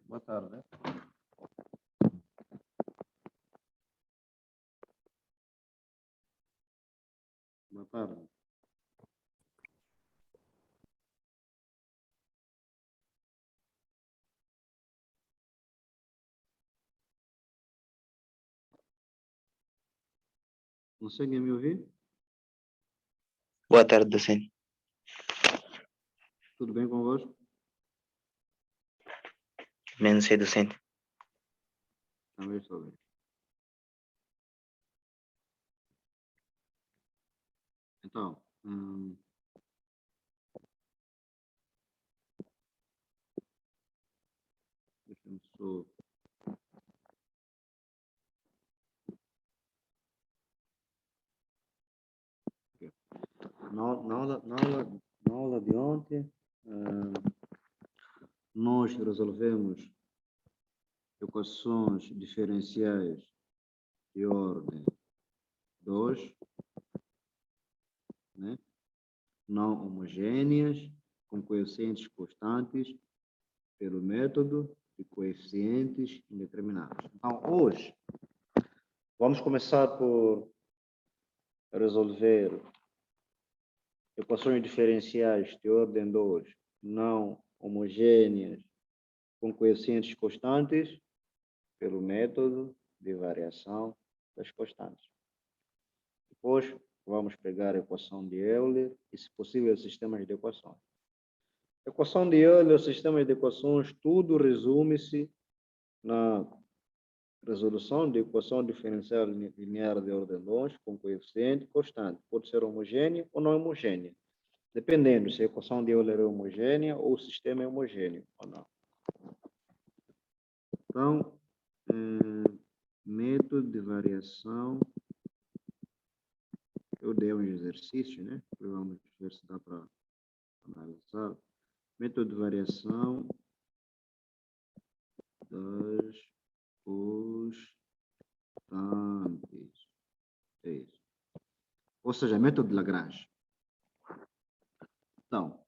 Boa tarde. Boa tarde. Conseguem me ouvir? Boa tarde, docente. Tudo bem convosco? Menos sei, docente. Também estou bem. Então, deixa-me só... Na aula de ontem, nós resolvemos equações diferenciais de ordem 2, né? Não homogêneas, com coeficientes constantes, pelo método de coeficientes indeterminados. Então, hoje, vamos começar por resolver equações diferenciais de ordem 2, não homogêneas, com coeficientes constantes, pelo método de variação das constantes. Depois, vamos pegar a equação de Euler e, se possível, sistemas de equações. Equação de Euler, sistemas de equações, tudo resume-se na resolução de equação diferencial linear de ordem 2 com coeficiente constante. Pode ser homogênea ou não homogênea, dependendo se a equação de Euler é homogênea ou o sistema é homogêneo ou não. Então, método de variação, eu dei um exercício, né? Vamos ver se dá para analisar. Método de variação das constantes. É isso. Ou seja, método de Lagrange. Então,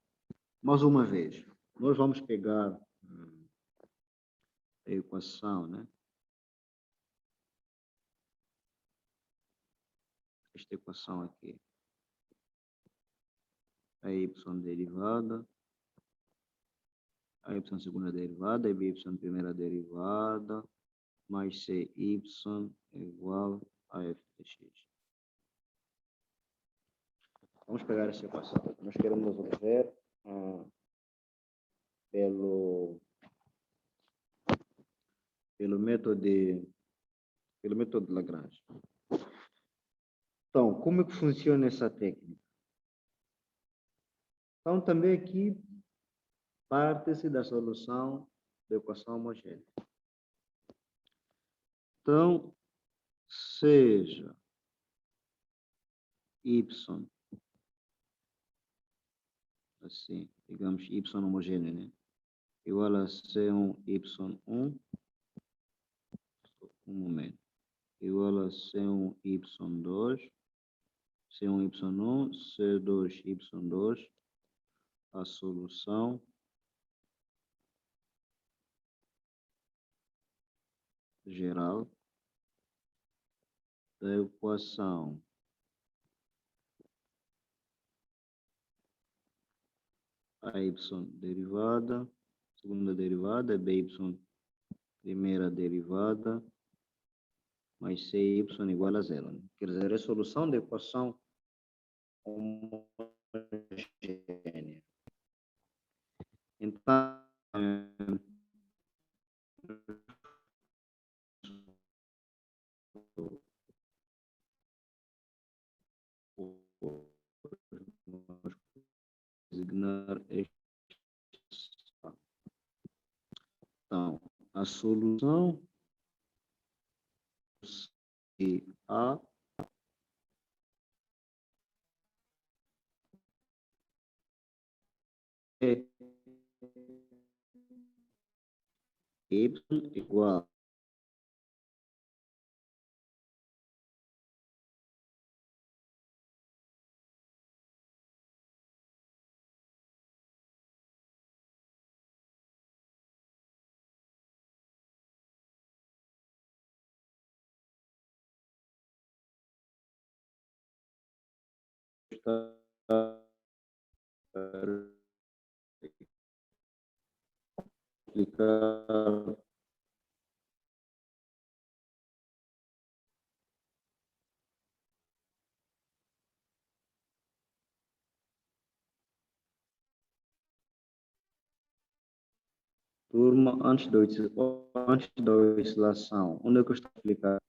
mais uma vez, nós vamos pegar a equação, né? Esta equação aqui. A y derivada, a y segunda derivada, e by primeira derivada, mais cy é igual a f de x. Vamos pegar essa equação. Nós queremos resolver pelo método de Lagrange. Então, como é que funciona essa técnica? Então, também aqui parte-se da solução da equação homogênea. Então, seja y, assim, digamos y homogêneo, né? Igual a C1, Y1, um momento, igual a C1, Y2, C1, Y1, C2, Y2, a solução geral da equação AY derivada, segunda derivada, BY primeira derivada, mais CY igual a zero. Né? Quer dizer, a solução da equação homogênea. Então, designar este. Então, a solução se A é y igual estar explicar turma antes da oscilação. Onde é que eu estou a explicar?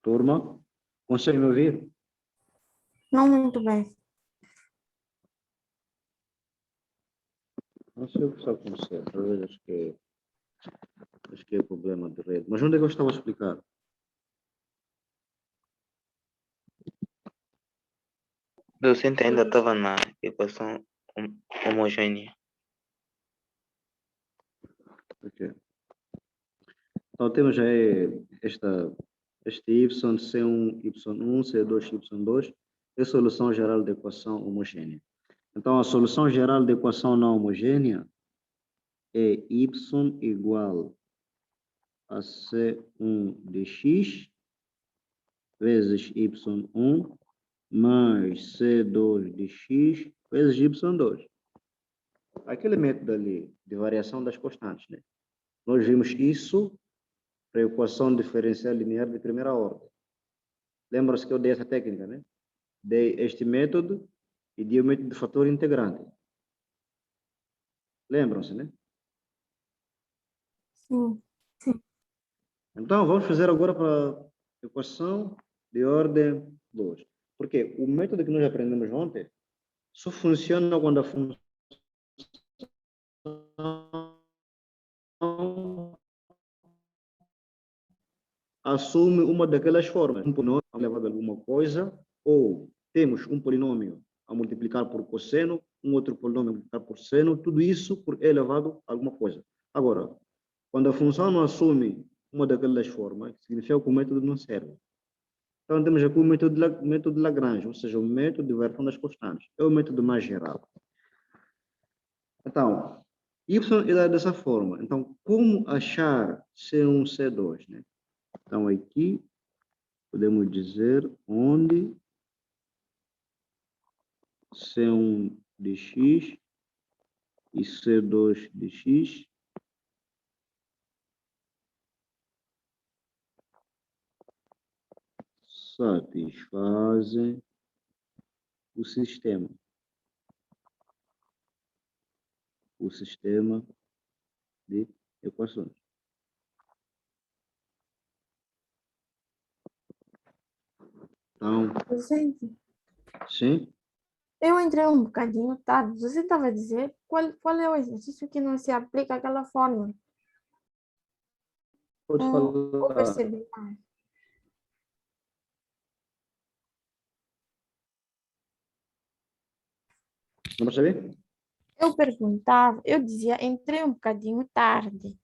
Turma, consegue me ouvir? Não muito bem. Não sei o que está acontecendo. Talvez acho que é problema de rede. Mas onde é que eu estava a explicar? O docente ainda estava na equação homogênea. Ok. Então temos aí este y, C1, y1, C2, y2, é a solução geral da equação homogênea. Então, a solução geral da equação não homogênea é y igual a C1 de x vezes y1 mais C2 de x vezes y2. Aquele método ali de variação das constantes, né? Nós vimos isso para a equação diferencial linear de primeira ordem. Lembra-se que eu dei essa técnica, né? Dei este método e dei o método de fator integrante. Lembram-se, né? Sim. Então, vamos fazer agora para a equação de ordem 2. Porque o método que nós aprendemos ontem só funciona quando a função assume uma daquelas formas. Um polinômio elevado a alguma coisa, ou temos um polinômio a multiplicar por cosseno, um outro polinômio a multiplicar por seno, tudo isso por e elevado a alguma coisa. Agora, quando a função não assume uma daquelas formas, significa que o método não serve. Então, temos aqui o método de Lagrange, ou seja, o método de variação das constantes. É o método mais geral. Então, y é dado dessa forma. Então, como achar C1, C2, né? Então, aqui, podemos dizer onde C1 de x e C2 de x satisfazem o sistema de equações. Então, Docente, sim, eu entrei um bocadinho tarde. Você estava a dizer qual é o exercício que não se aplica àquela forma? pode Ou falar. percebi mais? Não percebi? Eu perguntava, eu dizia, entrei um bocadinho tarde.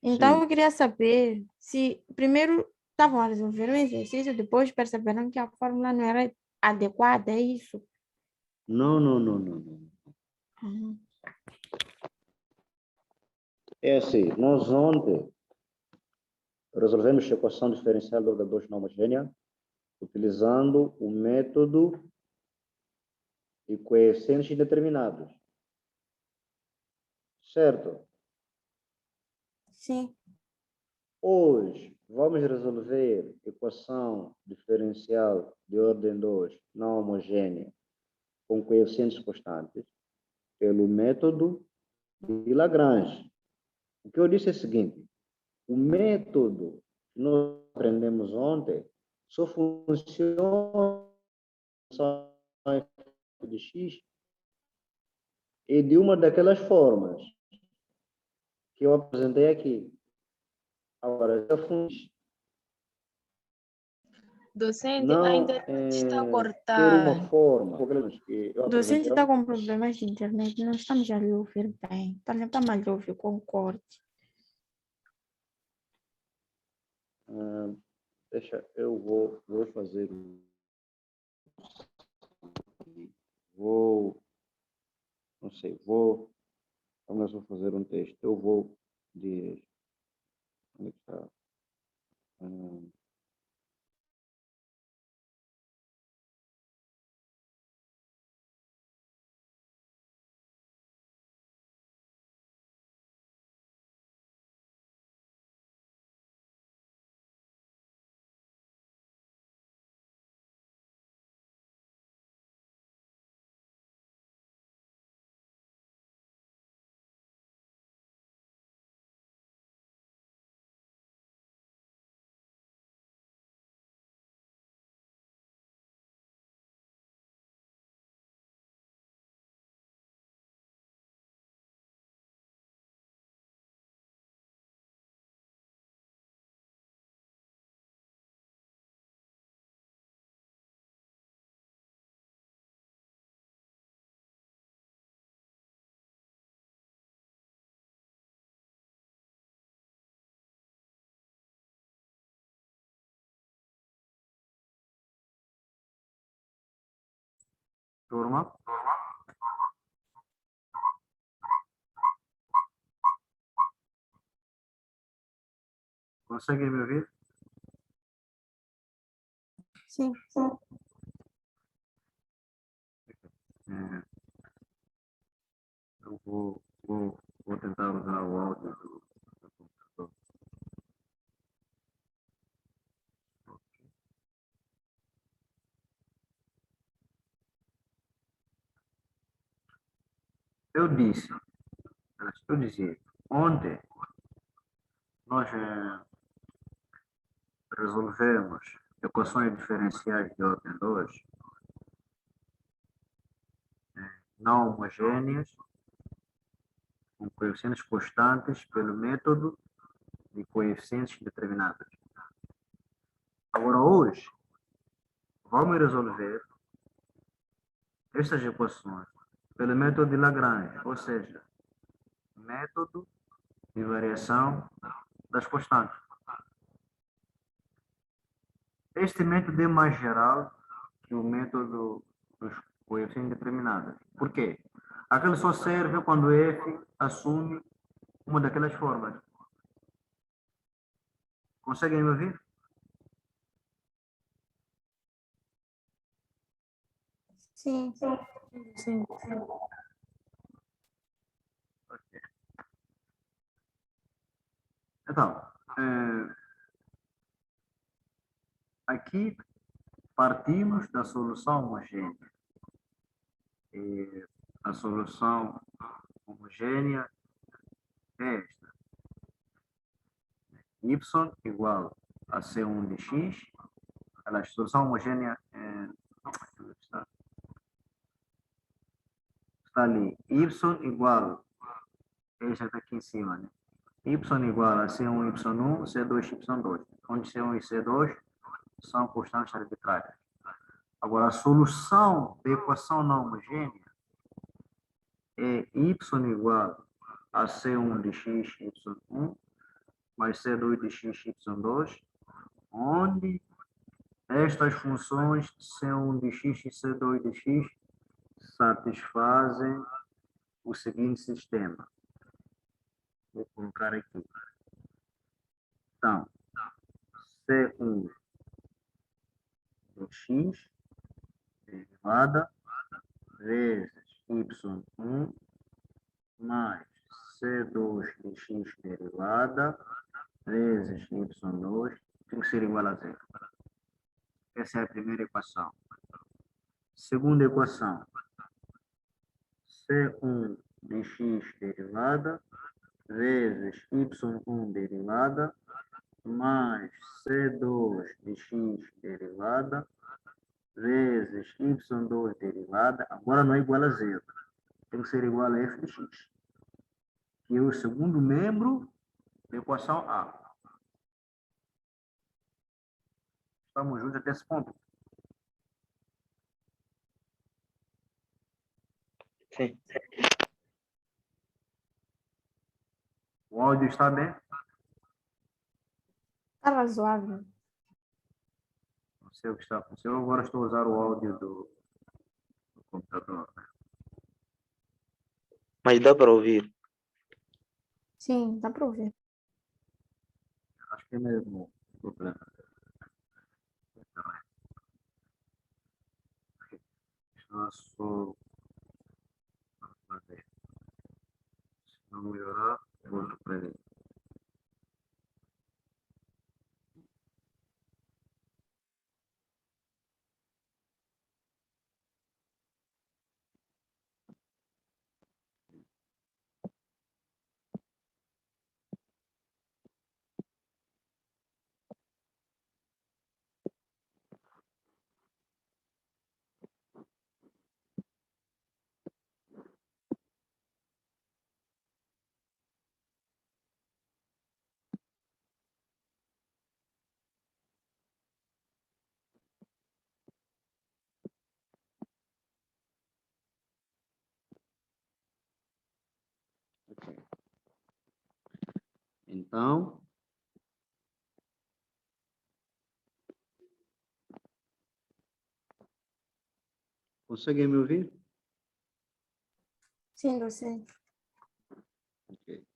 Então, Sim. eu queria saber se primeiro estavam a resolver um exercício, depois perceberam que a fórmula não era adequada, é isso? Não, não, não, não, não. Uhum. É assim, nós ontem resolvemos a equação diferencial da ordem 2 não homogênea utilizando o método de coeficientes indeterminados. Certo? Sim. Hoje, vamos resolver equação diferencial de ordem 2 não homogênea com coeficientes constantes pelo método de Lagrange. O que eu disse é o seguinte, o método que nós aprendemos ontem só funciona de x e de uma daquelas formas que eu apresentei aqui. Agora, essa função Docente, não ainda está a ter cortar. uma forma, que eu O docente apresentei está com problemas de internet, não estamos a lhe ouvir bem. Está a lhe ouvir com corte. deixa, eu vou fazer não sei, vou Vamos só fazer um teste. Eu vou de... Onde é que está? Turma? Conseguem me ouvir? Sim. Eu vou tentar usar o áudio do computador. Eu dizia, ontem nós resolvemos equações diferenciais de ordem 2 não homogêneas com coeficientes constantes pelo método de coeficientes determinados. Agora, hoje, vamos resolver estas equações pelo método de Lagrange, ou seja, método de variação das constantes. Este método é mais geral que o método dos coeficientes determinados. Por quê? Aquele só serve quando f assume uma daquelas formas. Conseguem me ouvir? Sim. Sim. Então, aqui partimos da solução homogênea. E a solução homogênea é esta. Y igual a C1 de x. A solução homogênea está ali. Y igual, esta está aqui em cima, né? Y igual a C1, Y1, C2, Y2. Onde C1 e C2 são constantes arbitrárias. Agora, a solução da equação não homogênea é y igual a C1 de x, y1, mais C2 de x, y2, onde estas funções C1 de x e C2 de x satisfazem o seguinte sistema. Vou colocar aqui. Então, C1 de x derivada vezes y1 mais C2 de x derivada vezes y2 tem que ser igual a zero. Essa é a primeira equação. Segunda equação. C1 de x derivada vezes y1 derivada mais C2 de x derivada vezes y2 derivada. Agora não é igual a zero. Tem que ser igual a f de x, que é o segundo membro da equação A. Estamos juntos até esse ponto? Sim. O áudio está bem? Tá razoável. Não sei o que está acontecendo. Eu agora estou a usar o áudio do computador. Mas dá para ouvir. Sim, dá para ouvir. Acho que é mesmo o problema. Só fazer. Se não melhorar, eu vou aprender. Ok. Então, conseguem me ouvir? Sim, docente. Ok.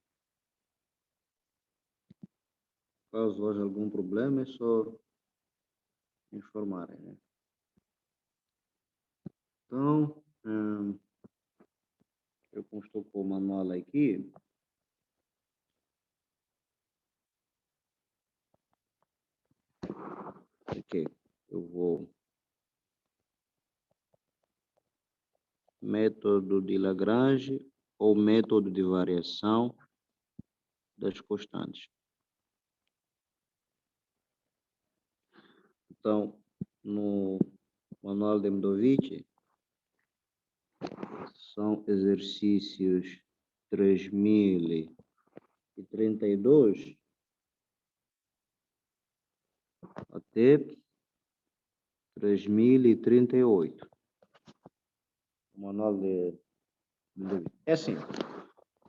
Caso haja algum problema, é só informarem, né? Então, eu como estou com o manual aqui, ok, eu vou método de Lagrange ou método de variação das constantes. Então, no manual de Mendovich, são exercícios 3032 até 3038. O manual de Mendovich. É assim,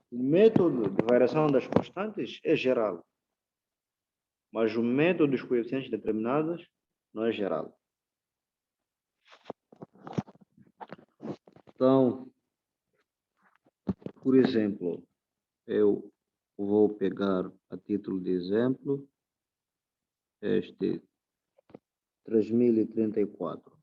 o método de variação das constantes é geral, mas o método dos coeficientes determinados não é geral. Então, por exemplo, eu vou pegar a título de exemplo este 3034.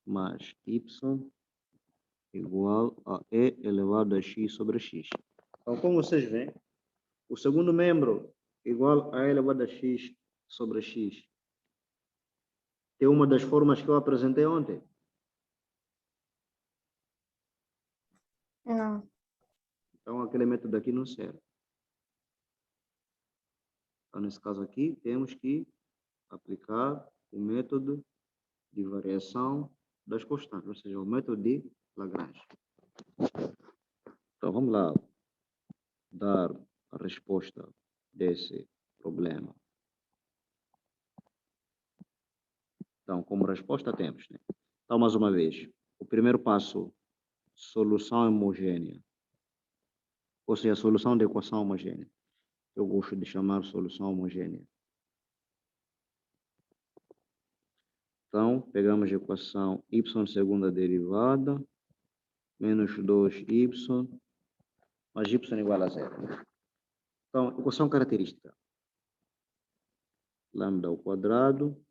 Mais y igual a e elevado a x sobre x. Então, como vocês veem, o segundo membro igual a e elevado a x sobre x é uma das formas que eu apresentei ontem. Não. Então, aquele método aqui não serve. Então, nesse caso aqui, temos que aplicar o método de variação das constantes, ou seja, o método de Lagrange. Então, vamos lá dar a resposta desse problema. Então, como resposta temos, né? Então, mais uma vez, o primeiro passo, solução homogênea, ou seja, solução da equação homogênea. Eu gosto de chamar solução homogênea. Então, pegamos a equação y segunda derivada, menos 2y, mais y igual a zero. Então, equação característica. Lambda ao quadrado,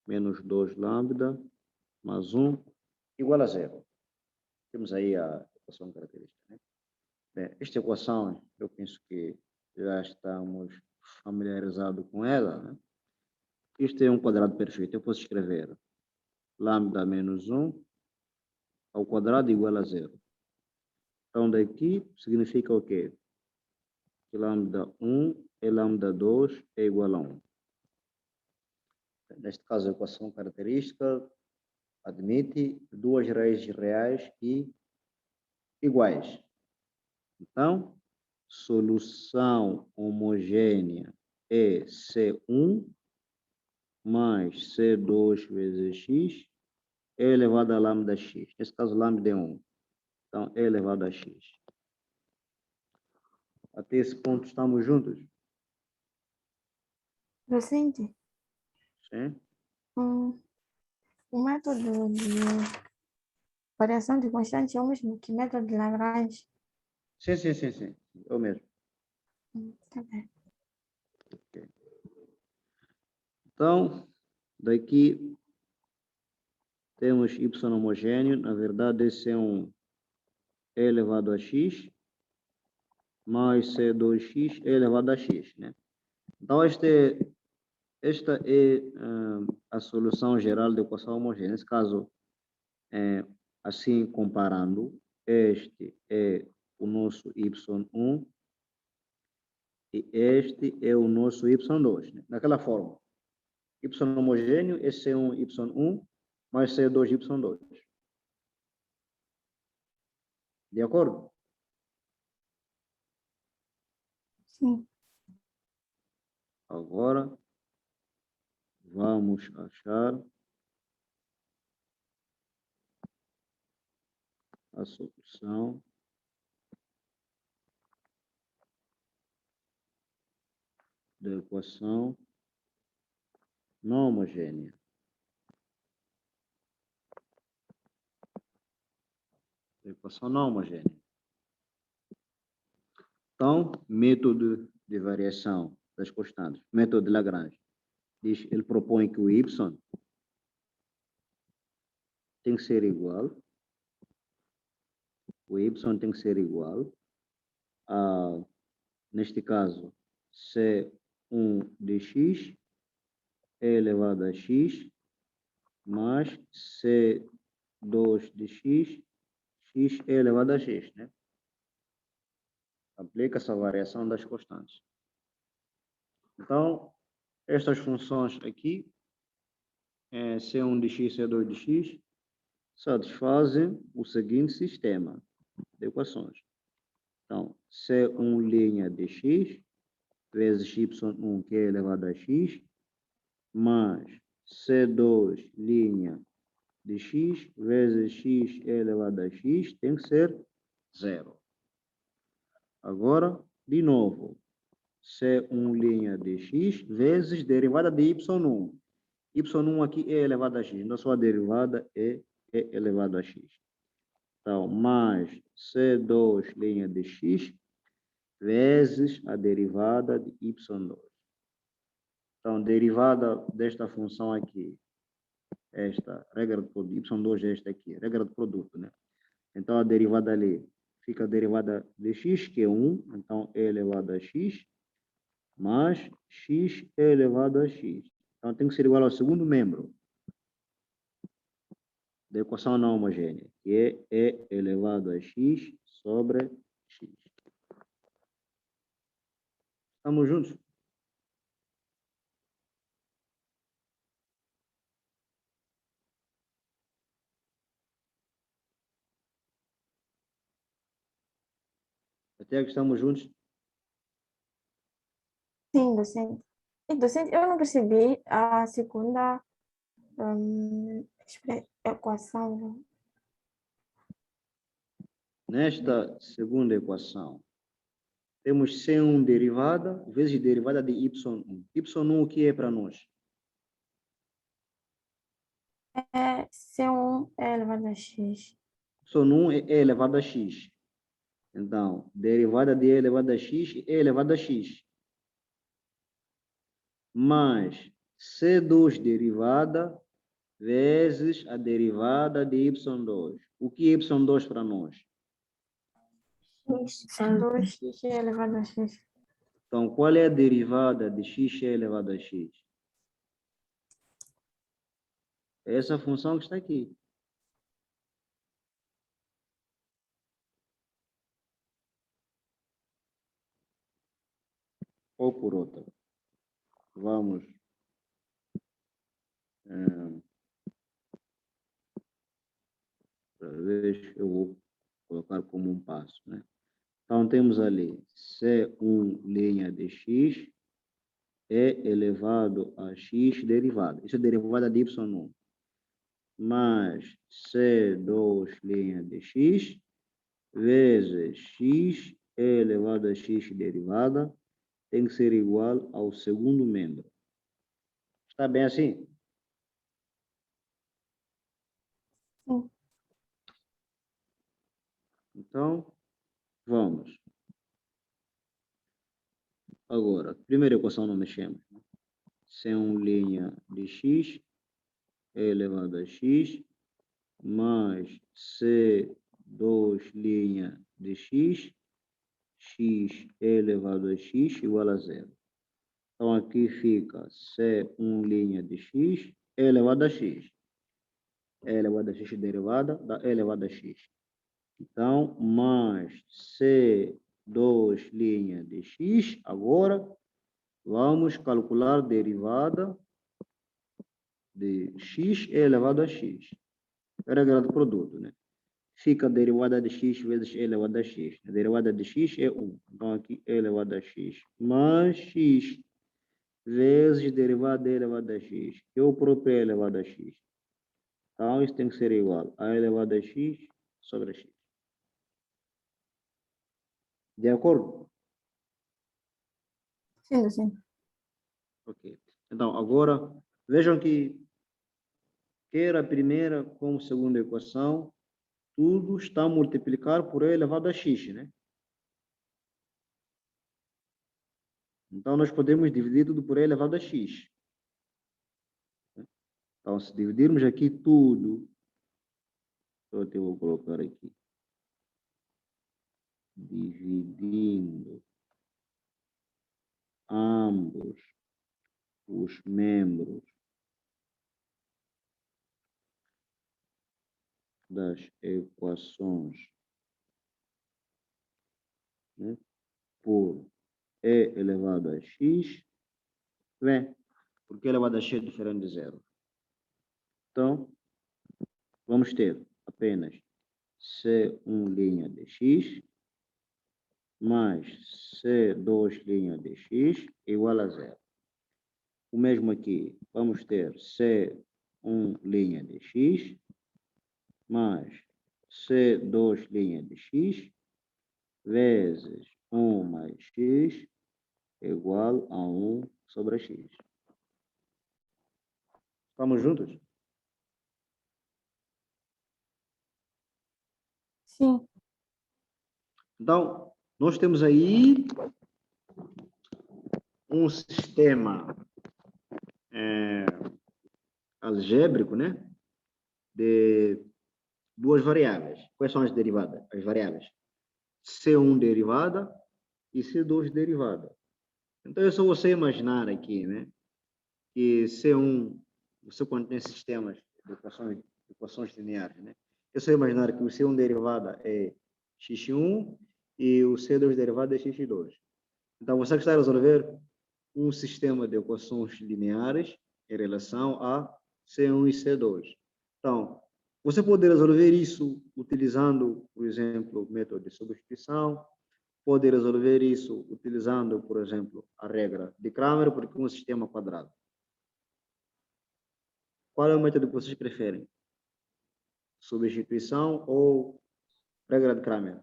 menos 2 lambda, mais 1, igual a zero. Temos aí a equação característica, né? Bem, esta equação, eu penso que já estamos familiarizados com ela, né? Isto é um quadrado perfeito. Eu posso escrever lambda menos 1 ao quadrado igual a zero. Então, daqui significa o quê? Que lambda 1 e lambda 2 é igual a 1. Neste caso, a equação característica admite duas raízes reais e iguais. Então, solução homogênea é C1 mais C2 vezes x é elevado a lambda x. Nesse caso, lambda é 1. Então, é elevado a x. Até esse ponto estamos juntos? Docente, Sim? o método de variação de constantes é o mesmo que método de Lagrange. Sim. Eu mesmo. Tá bem. Então, daqui temos y homogêneo. Na verdade, esse é um e elevado a x mais C2x e elevado a x, né? Então, esta é a solução geral da equação homogênea. Nesse caso, assim comparando, este é o nosso y1 e este é o nosso y2, né? Daquela forma, y homogêneo é C1 y1 mais C2 y2. De acordo? Sim. Agora, vamos achar a solução da equação não homogênea. Equação não homogênea. Então, método de variação das constantes, método de Lagrange, ele propõe que o y tem que ser igual, a, neste caso, C1 de x é elevado a x mais C2 de x é elevado a x, né? Aplica-se a variação das constantes. Então, estas funções aqui, C1 de x, C2 de x, satisfazem o seguinte sistema de equações. Então, C1' de x vezes y1, que é elevado a x, mais C2' de x vezes x é elevado a x, tem que ser zero. Agora, de novo, C1' de x vezes derivada de y1. Y1 aqui é elevado a x, então sua derivada é elevado a x. Então, mais C2' de x vezes a derivada de y2. Então, derivada desta função aqui, esta regra do produto, y2 é esta aqui, regra do produto, né? Então, a derivada ali fica a derivada de x, que é 1, então é elevado a x, mais x é elevado a x. Então, tem que ser igual ao segundo membro da equação não homogênea, que é e elevado a x sobre x. Estamos juntos? Até aqui estamos juntos? Sim, docente. E, docente, eu não percebi a segunda equação. Nesta segunda equação, temos C1 derivada vezes derivada de Y1. Y1 o que é para nós? É C1 é elevado a x. Y1 é elevado a x. Então, derivada de e elevado a x é elevado a x. Mais C2 derivada vezes a derivada de Y2. O que é Y2 para nós? X é 2x é elevado a x. Então, qual é a derivada de x elevado a x? É essa função que está aqui. Ou por outra. Vamos. Talvez eu vou colocar como um passo, né? Então, temos ali C1' de x é elevado a x derivada. Isso é derivada de y1. Mais C2' de x vezes x é elevado a x derivada tem que ser igual ao segundo membro. Está bem assim? Sim. Então, vamos. Agora, primeira equação não mexemos. C1 linha de x é elevado a x mais C2 linha de x é elevado a x igual a zero. Então, aqui fica C1 linha de x é elevado a x. É elevado a x derivada da E elevado a x. Então, mais C2 linha de x. Agora, vamos calcular a derivada de x é elevado a x. É regra do produto, né? Fica a derivada de x vezes E elevado a x. A derivada de x é 1. Então, aqui E elevado a x mais x vezes derivada de E elevado a x, que é o próprio E elevado a x. Então, isso tem que ser igual a E elevado a x sobre x. De acordo? Sim, sim. Ok. Então, agora, vejam que quer a primeira como segunda equação, tudo está a multiplicar por E elevado a x, né? Então, nós podemos dividir tudo por E elevado a x. Então, se dividirmos aqui tudo, eu até vou colocar aqui, dividindo ambos os membros das equações, né, por E elevado a x, né? Porque E elevado a x é diferente de zero. Então, vamos ter apenas C1 linha de x mais C2 linha de x igual a zero. O mesmo aqui, vamos ter C1 linha de x mais C2 linha de x vezes 1 mais x igual a 1 sobre x. Estamos juntos? Sim. Então, nós temos aí um sistema algébrico, né? De duas variáveis. Quais são as derivadas? As variáveis C1 derivada e C2 derivada. Então, é só você imaginar aqui, né? Que C1, você quando tem sistemas de equações lineares, né? É só imaginar que o C1 derivada é x1 e o C2 derivada é x2. Então, você está a resolver um sistema de equações lineares em relação a C1 e C2. Então, você pode resolver isso utilizando, por exemplo, o método de substituição, pode resolver isso utilizando, por exemplo, a regra de Cramer, porque é um sistema quadrado. Qual é o método que vocês preferem? Substituição ou regra de Cramer?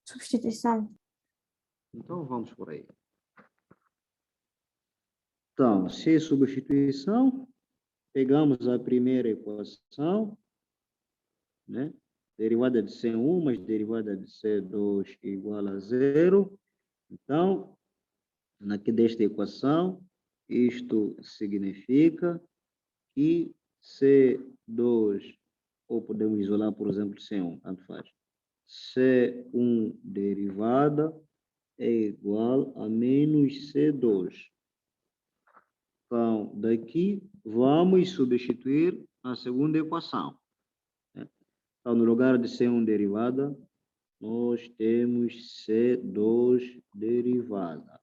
Substituição. Então, vamos por aí. Então, se substituição, pegamos a primeira equação, né? Derivada de C1 mais derivada de C2 igual a zero. Então, aqui desta equação, isto significa que C2, ou podemos isolar, por exemplo, C1, tanto faz. C1 derivada é igual a menos C2. Então, daqui, vamos substituir a segunda equação. Então, no lugar de C1 derivada, nós temos C2 derivada.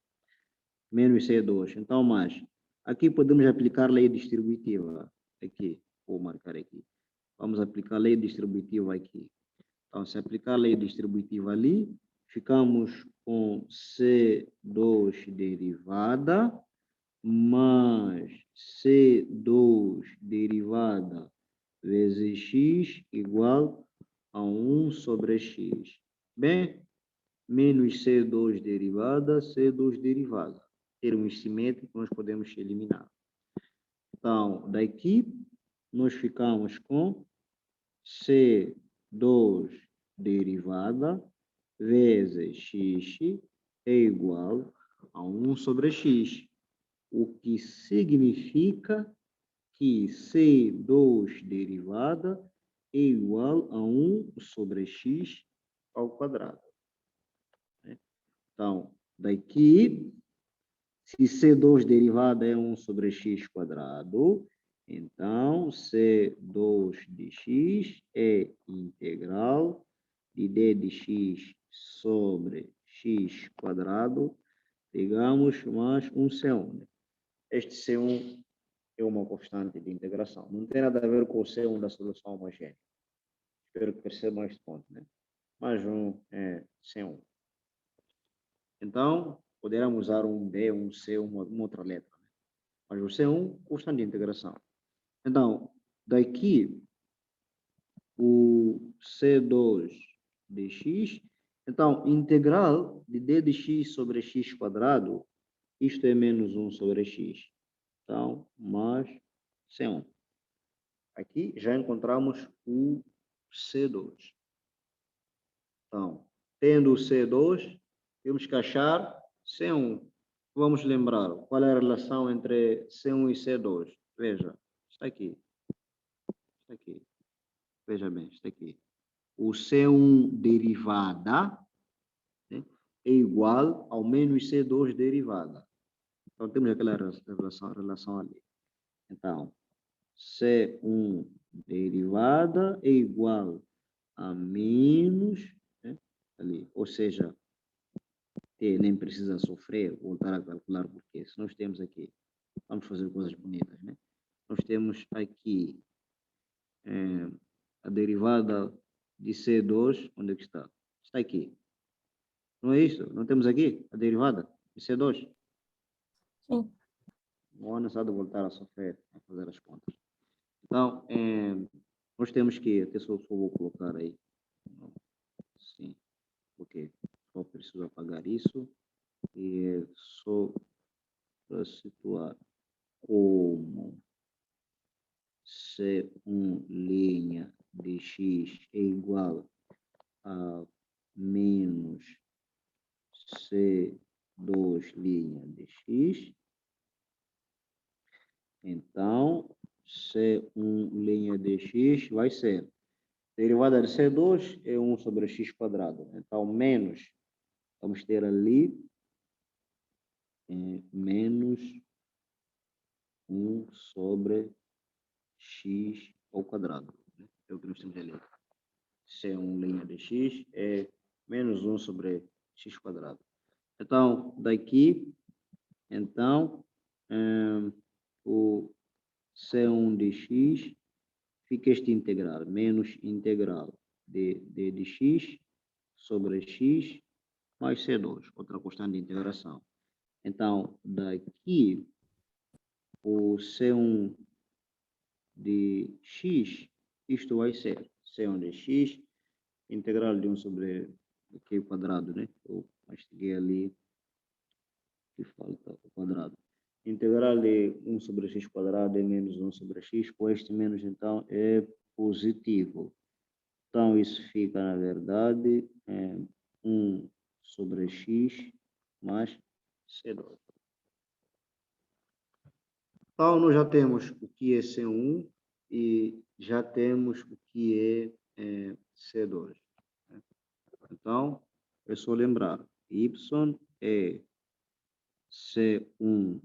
Menos C2. Então, mais. Aqui podemos aplicar lei distributiva. Aqui, vou marcar aqui. Vamos aplicar lei distributiva aqui. Então, se aplicar a lei distributiva ali, ficamos com C2 derivada mais C2 derivada vezes x igual a 1 sobre x. Bem, menos C2 derivada, C2 derivada. Termos simétricos nós podemos eliminar. Então, daqui, nós ficamos com C2 derivada vezes x é igual a 1 sobre x, o que significa que C2 derivada é igual a 1 sobre x ao quadrado. Então, daqui, se C2 derivada é 1 sobre x quadrado, então C2 de x é integral de d de x sobre x quadrado, digamos, mais um C1. Este C1 é uma constante de integração. Não tem nada a ver com o C1 da solução homogênea. Espero que percebam este ponto, né? Mais um é C1. Então, poderemos usar um B, um C, uma outra letra. Né? Mas o C1, constante de integração. Então, daqui, o C2 de x. Então, integral de d de x sobre x quadrado, isto é menos 1 sobre x. Então, mais C1. Aqui já encontramos o C2. Então, tendo o C2, temos que achar C1. Vamos lembrar qual é a relação entre C1 e C2. Veja, está aqui. Está aqui. Veja bem, está aqui. O C1 derivada, né, é igual ao menos C2 derivada. Então, temos aquela relação ali. Então, C1 derivada é igual a menos, né, ali. Ou seja, nem precisa sofrer, voltar a calcular, porque se nós temos aqui, vamos fazer coisas bonitas, né? Nós temos aqui a derivada de C2, onde é que está? Está aqui. Não é isso? Não temos aqui a derivada de C2? Sim. Não há necessidade de voltar a sofrer, a fazer as contas. Então, nós temos que, até só vou colocar aí, sim, porque só preciso apagar isso, e é só para situar como C1 linha de x é igual a menos C2 linha de x, então C1 linha de x vai ser derivada de C2 é 1 sobre x quadrado. Então, menos, vamos ter ali menos 1 sobre x ao quadrado. Né? É o que nós temos ali. C1 linha de x é menos 1 sobre x quadrado. Então, daqui, então, o C1 de x fica este integral, menos integral de x sobre x mais C2, outra constante de integração. Então, daqui, o C1 de x, isto vai ser C1 de x, integral de 1 sobre aqui o quadrado, né? Eu mastiguei ali, que falta o quadrado. Integral de 1 sobre x quadrado é menos 1 sobre x, com este menos, então, é positivo. Então, isso fica, na verdade, 1 sobre x mais C2. Então, nós já temos o que é C1 e já temos o que é C2. Então, é só lembrar, y é C1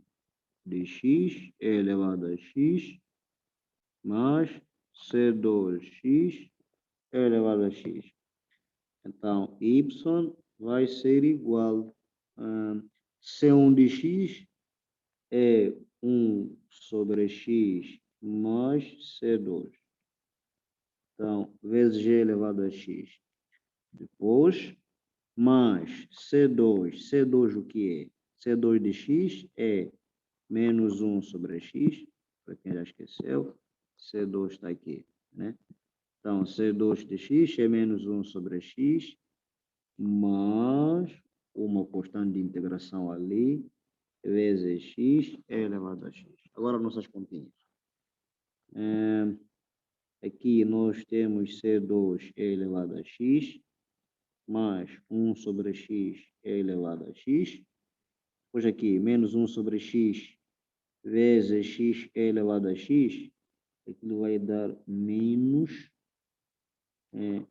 de x elevado a x mais C2x elevado a x. Então, y vai ser igual a C1 de x é 1 sobre x mais C2. Então, vezes g elevado a x. Depois, mais C2. C2 o que é? C2 de x é menos 1 sobre x, para quem já esqueceu, C2 está aqui, né? Então, C2 de x é menos 1 sobre x, mais uma constante de integração ali, vezes x elevado a x. Agora nossas continhas. Aqui nós temos C2 elevado a x, mais 1 sobre x elevado a x. Depois aqui, menos 1 sobre x vezes x elevado a x. Aquilo vai dar menos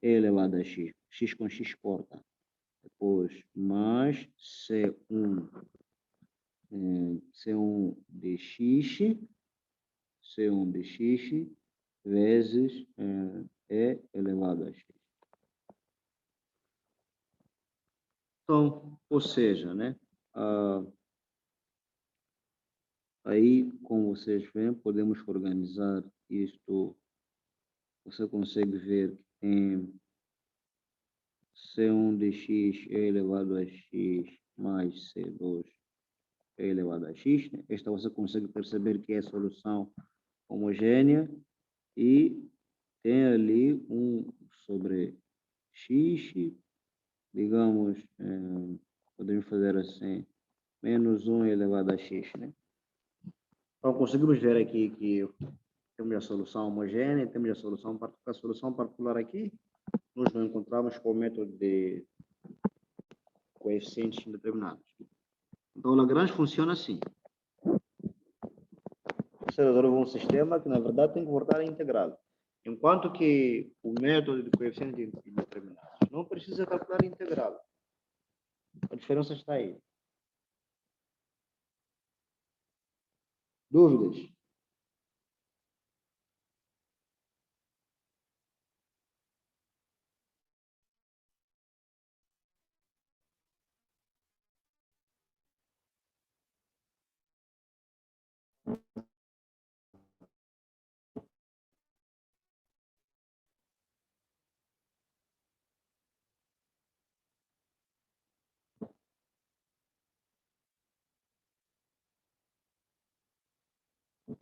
elevado a x. X com x corta. Depois, mais C1 de x, C1 de x vezes E elevado a x. Então, ou seja, né? Aí, como vocês veem, podemos organizar isto. Você consegue ver que tem C1 de x elevado a x mais C2 elevado a x. Né? Esta você consegue perceber que é a solução homogênea e tem ali 1 sobre x, digamos, podemos fazer assim, menos 1 elevado a x, né? Então, conseguimos ver aqui que temos a solução homogênea, temos a solução particular. A solução particular aqui, nós não encontramos com o método de coeficientes indeterminados. Então, o Lagrange funciona assim. Você resolve um sistema que, na verdade, tem que voltar a integral. Enquanto que o método de coeficientes indeterminados não precisa calcular a integral. A diferença está aí. Dúvidas?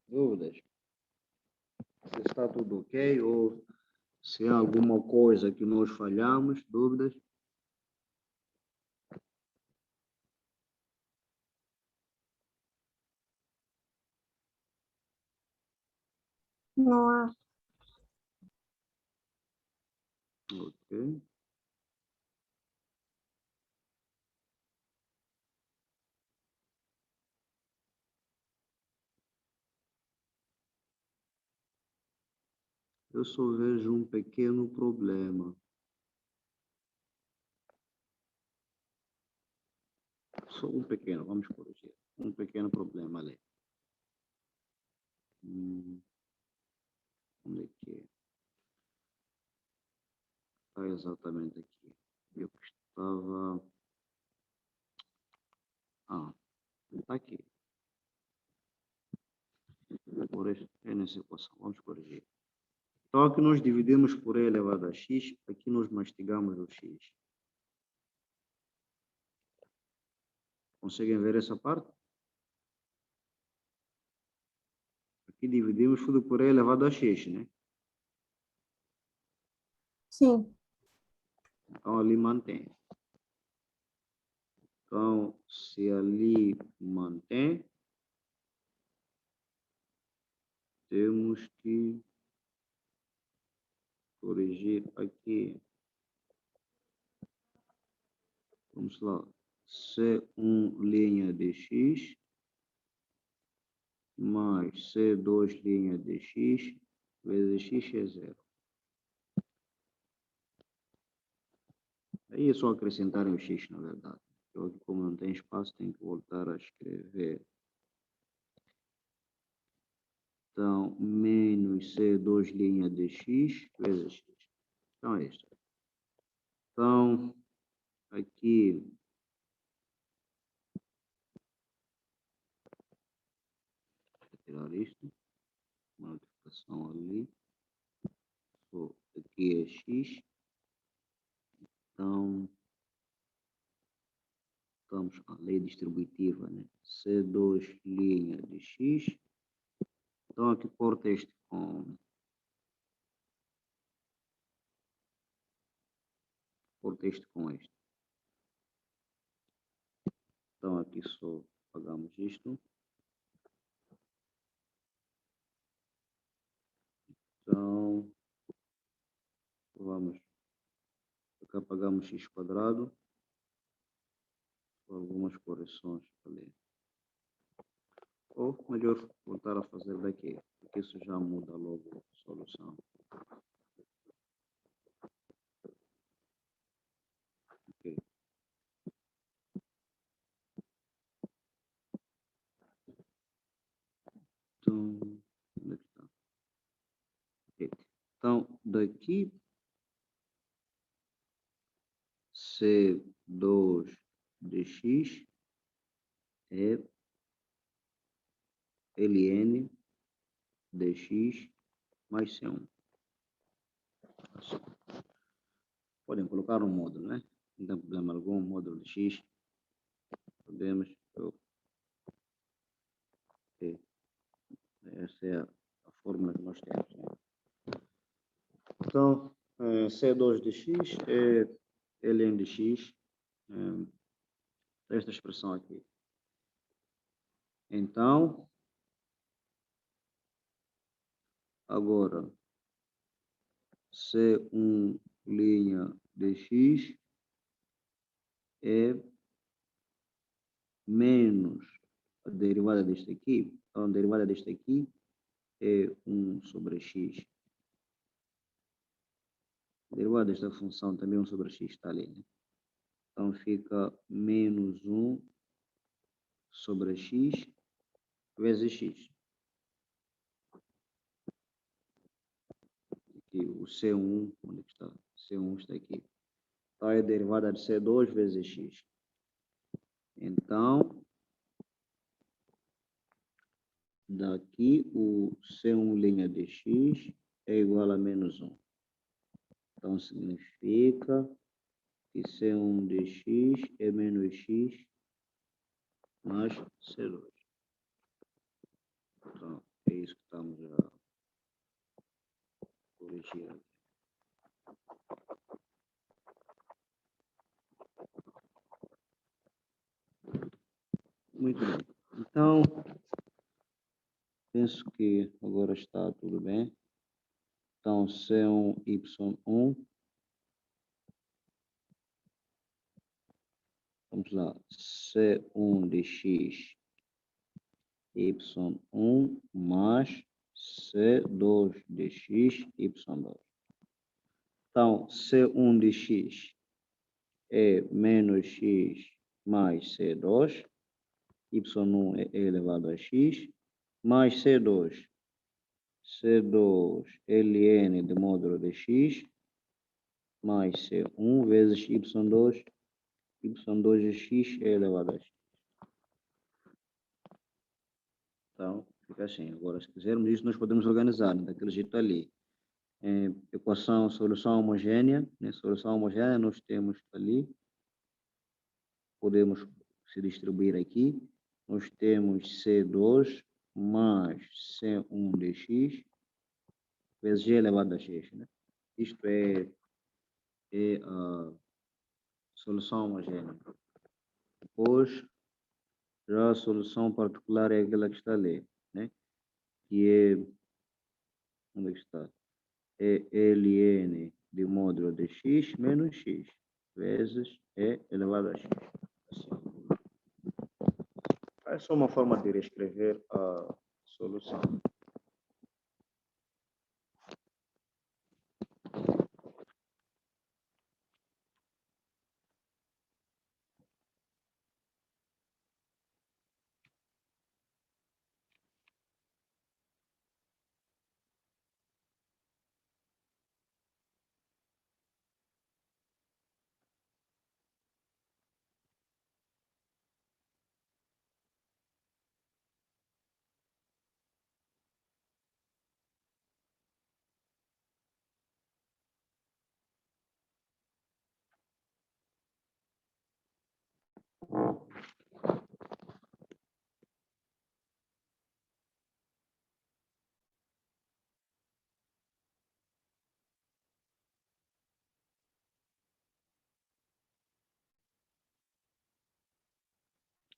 Dúvidas? Se está tudo ok ou se há alguma coisa que nós falhamos, dúvidas? Não há. Ok. Eu só vejo um pequeno problema. Só um pequeno, vamos corrigir. Um pequeno problema ali. Onde é que é? Está exatamente aqui. Eu estava... está aqui. Por isso, é nessa equação. Vamos corrigir. Então, aqui nós dividimos por E elevado a x. Aqui nós mastigamos o x. Conseguem ver essa parte? Aqui dividimos tudo por E elevado a x, né? Sim. Então, ali mantém. Então, se ali mantém, temos que corrigir aqui. Vamos lá. C1 linha de x mais C2 linha de x vezes x é zero. Aí é só acrescentar o x, na verdade. Eu aqui, como não tem espaço, tenho que voltar a escrever. Então, menos C2 linha de x vezes x. Então, é isso. Então, aqui... Vou tirar isto. Uma notificação ali. Aqui é x. Então, estamos com a lei distributiva, né? C2 linha de x. Então, aqui corta este com... Corta este com este. Então, aqui só apagamos isto. Então, vamos, aqui apagamos x quadrado, algumas correções ali. Ou melhor, voltar a fazer daqui, porque isso já muda logo a solução. Ok. Então, onde é que está? Ok. Então, daqui, C2 de x é ln dx mais C1. Podem colocar um módulo, né? Não tem problema algum, módulo de x. Podemos. Ok. Essa é a fórmula que nós temos, né? Então, C2 de x é ln de x, esta expressão aqui. Então, agora, C1 linha de x é menos a derivada deste aqui. Então, a derivada deste aqui é 1 sobre x. A derivada desta função também é 1 sobre x, está ali, né? Então, fica menos 1 sobre x vezes x. Aqui, o C1, onde é que está? C1 está aqui. Então, é a derivada de C2 vezes x. Então, daqui o C1 linha de x é igual a menos 1. Então, significa que C1 de x é menos x mais C2. Então, é isso que estamos a corrigir aqui. Muito bem. Então, penso que agora está tudo bem. Então, C1, Y1. Vamos lá. C1 de x, Y1 mais C2 de x, Y2. Então, C1 de x é menos x mais C2. Y1 é elevado a x, mais C2. C2 ln de módulo de x, mais C1 vezes Y2. Y2 de x é elevado a x. Então, fica assim. Agora, se quisermos isso, nós podemos organizar, né, daquele jeito ali. Equação, solução homogênea. Né? Solução homogênea nós temos ali. Podemos se distribuir aqui. Nós temos C2 mais C1 de x vezes g elevado a x. Né? Isto é a solução homogênea. Depois, já a solução particular é aquela que está ali, né? Que é, onde é que está? É ln de módulo de x menos x vezes e elevado a x. Assim. É só uma forma de reescrever a solução.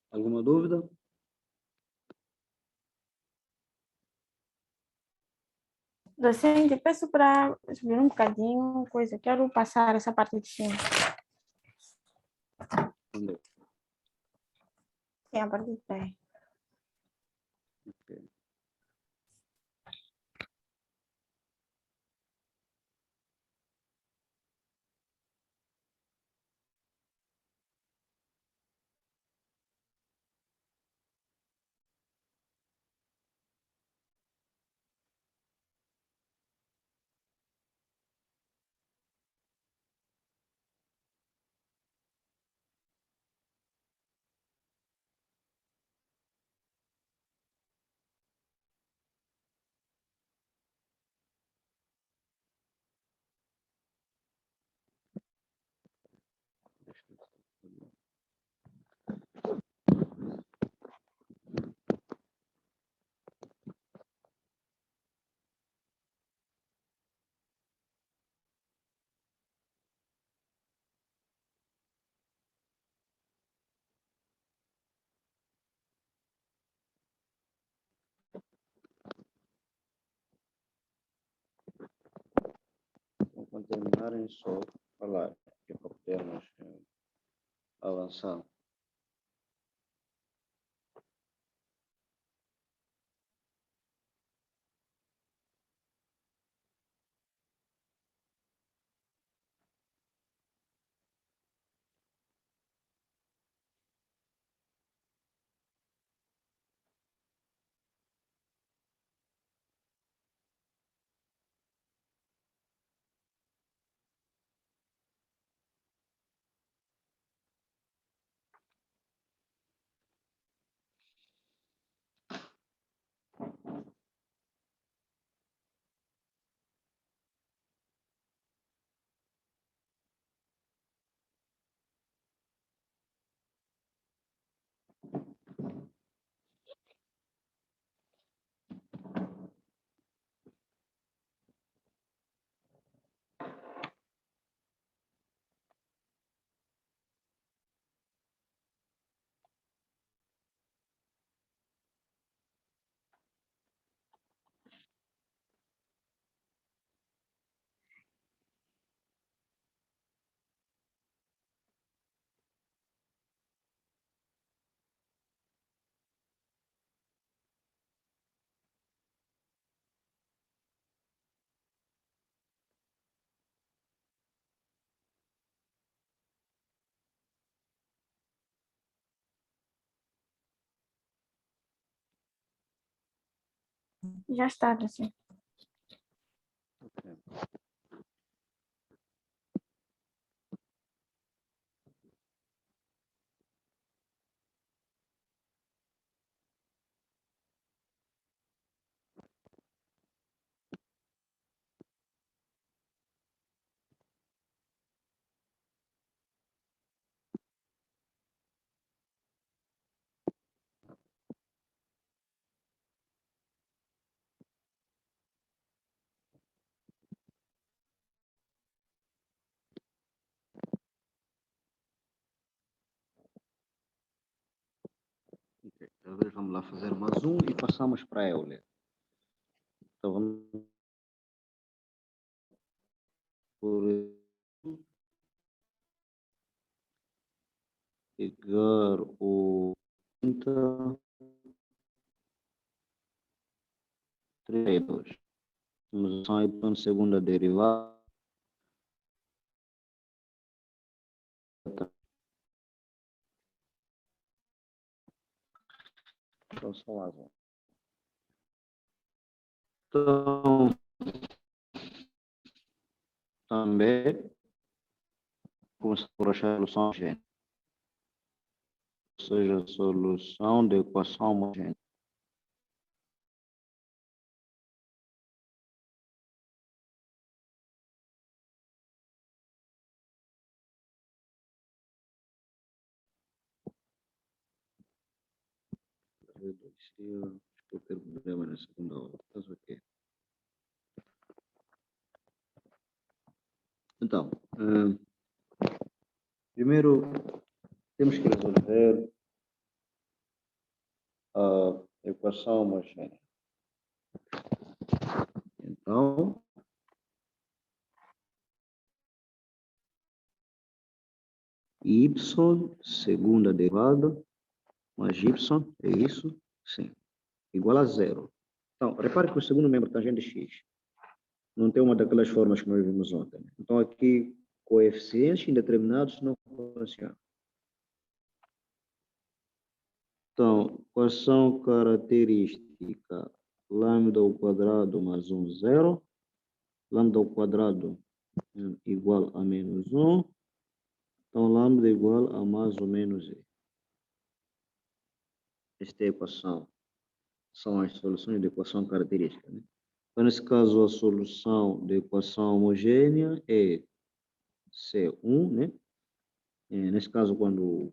Alguma dúvida? Docente, peço para subir um bocadinho, coisa. Quero passar essa parte de cima. Onde é? Sim, a parte de trás. Ok. Então, quando terminarem, só falar, que é para podermos avançar. Já está, docente. Ok. Ok. Talvez vamos lá fazer mais um e passamos para a Euler. Então vamos por pegar o 32. Solução aí para a segunda derivada. Então, só mais um. Então, também, começar por achar a solução homogênea. Ou seja, a solução da equação homogênea. Estou a ter problema na segunda aula. Mas ok. Então, primeiro temos que resolver a equação homogênea. Então, Então, y, segunda derivada, mais y, é isso? Sim. Igual a zero. Então, repare que o segundo membro tangente de x não tem uma daquelas formas que nós vimos ontem. Então, aqui, coeficientes indeterminados não funcionam. Então, equação característica lambda ao quadrado mais 1, 0. Lambda ao quadrado igual a menos 1. Então, lambda igual a mais ou menos e. Esta é a equação. São as soluções da equação característica. Né? Então, nesse caso, a solução da equação homogênea é C1, né? Nesse caso, quando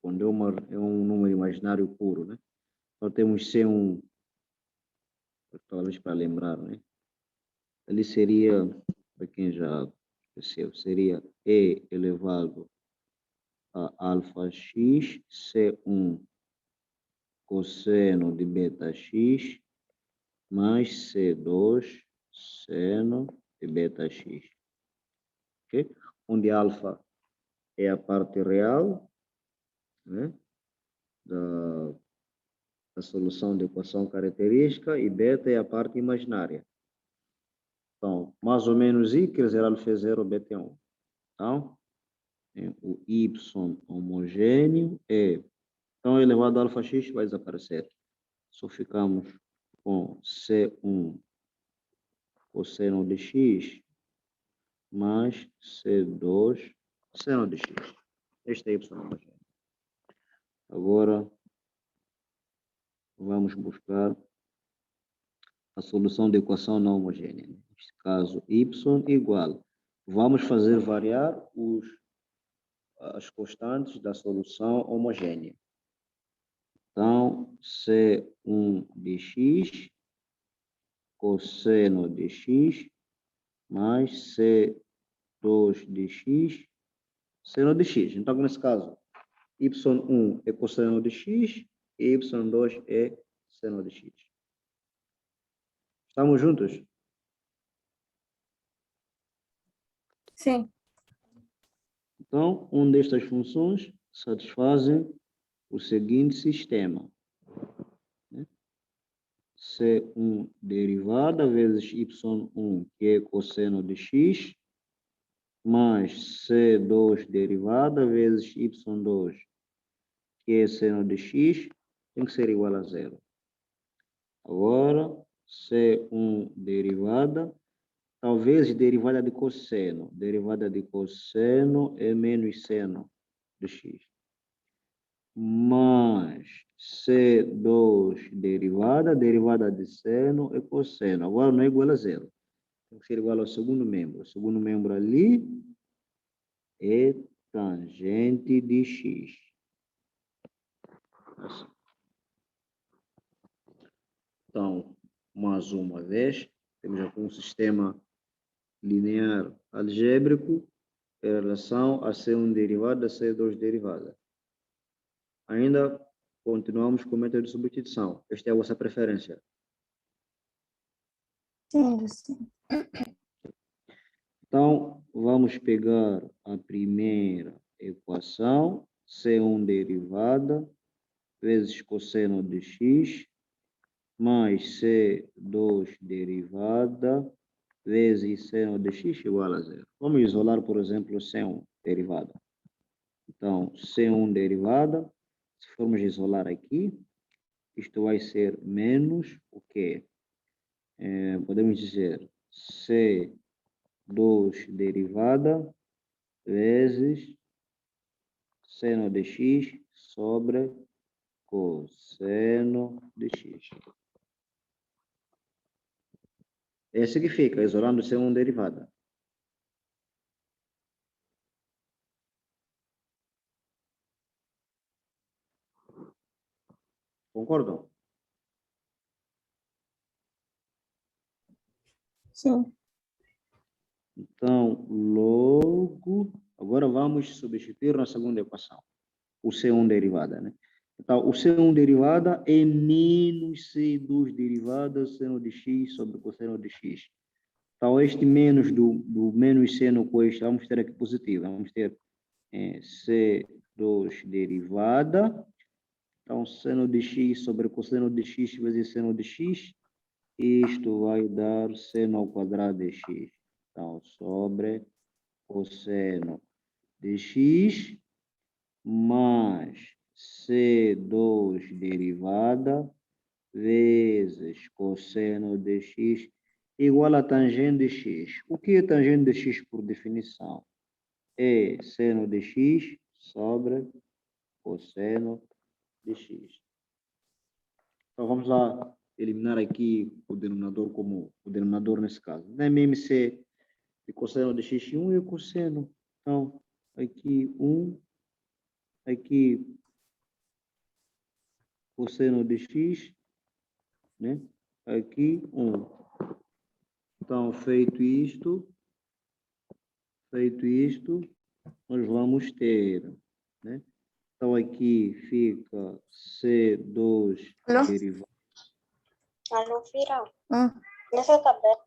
é um número imaginário puro, né? Então, temos C1, talvez para lembrar, né? Ali seria, para quem já esqueceu, seria E elevado a alfa x, C1 cosseno de beta x, mais C2 seno de beta x. Okay? Onde alfa é a parte real, né, da solução da equação característica e beta é a parte imaginária. Então, mais ou menos i quer dizer alfa é 0, beta é 1. Então, o y homogêneo é, então elevado a alfa x vai desaparecer. Só ficamos com C1 cosseno de x mais C2 seno de x. Este é y homogêneo. Agora, vamos buscar a solução da equação não homogênea. Neste caso, y igual. Vamos fazer variar as constantes da solução homogênea. Então, C1 de x, cosseno de x, mais C2 de x, seno de x. Então, nesse caso, y1 é cosseno de x e y2 é seno de x. Estamos juntos? Sim. Então, uma destas funções satisfazem o seguinte sistema. Né? C1 derivada vezes y1, que é cosseno de x, mais C2 derivada vezes y2, que é seno de x, tem que ser igual a zero. Agora, C1 derivada, talvez derivada de cosseno. Derivada de cosseno é menos seno de x. Mais C2 derivada de seno é cosseno. Agora não é igual a zero. Tem que ser igual ao segundo membro. O segundo membro ali é tangente de x. Assim. Então, mais uma vez, temos aqui um sistema linear algébrico em relação a C1 derivada, C2 derivada. Ainda continuamos com o método de substituição. Esta é a vossa preferência. Sim, sim. Então, vamos pegar a primeira equação, C1 derivada, vezes cosseno de x, mais C2 derivada, vezes seno de x igual a zero. Vamos isolar, por exemplo, C1 derivada. Então, C1 derivada, se formos isolar aqui, isto vai ser menos o quê? Podemos dizer C2 derivada vezes seno de x sobre cosseno de x. Esse que fica, isolando C1 derivada. Concordam? Sim. Então, logo, agora vamos substituir na segunda equação, o C1 derivada, né? Então, o C1 derivada é menos C2 derivada seno de x sobre cosseno de x. Então, este menos do menos seno com este, vamos ter aqui positivo. Vamos ter C2 derivada. Então, seno de x sobre cosseno de x vezes seno de x. Isto vai dar seno ao quadrado de x. Então, sobre cosseno de x mais C2 derivada vezes cosseno de x igual a tangente de x. O que é tangente de x por definição? É seno de x sobre cosseno de x. Então, vamos lá eliminar aqui o denominador comum. O denominador nesse caso. Na MMC de cosseno de x1 é o cosseno. Então, aqui 1, aqui cosseno de x, né? Aqui 1. Então, feito isto, nós vamos ter, né? Então, aqui fica C2 Alô? derivado. Alô, Fira. Ah, Nessa tabela.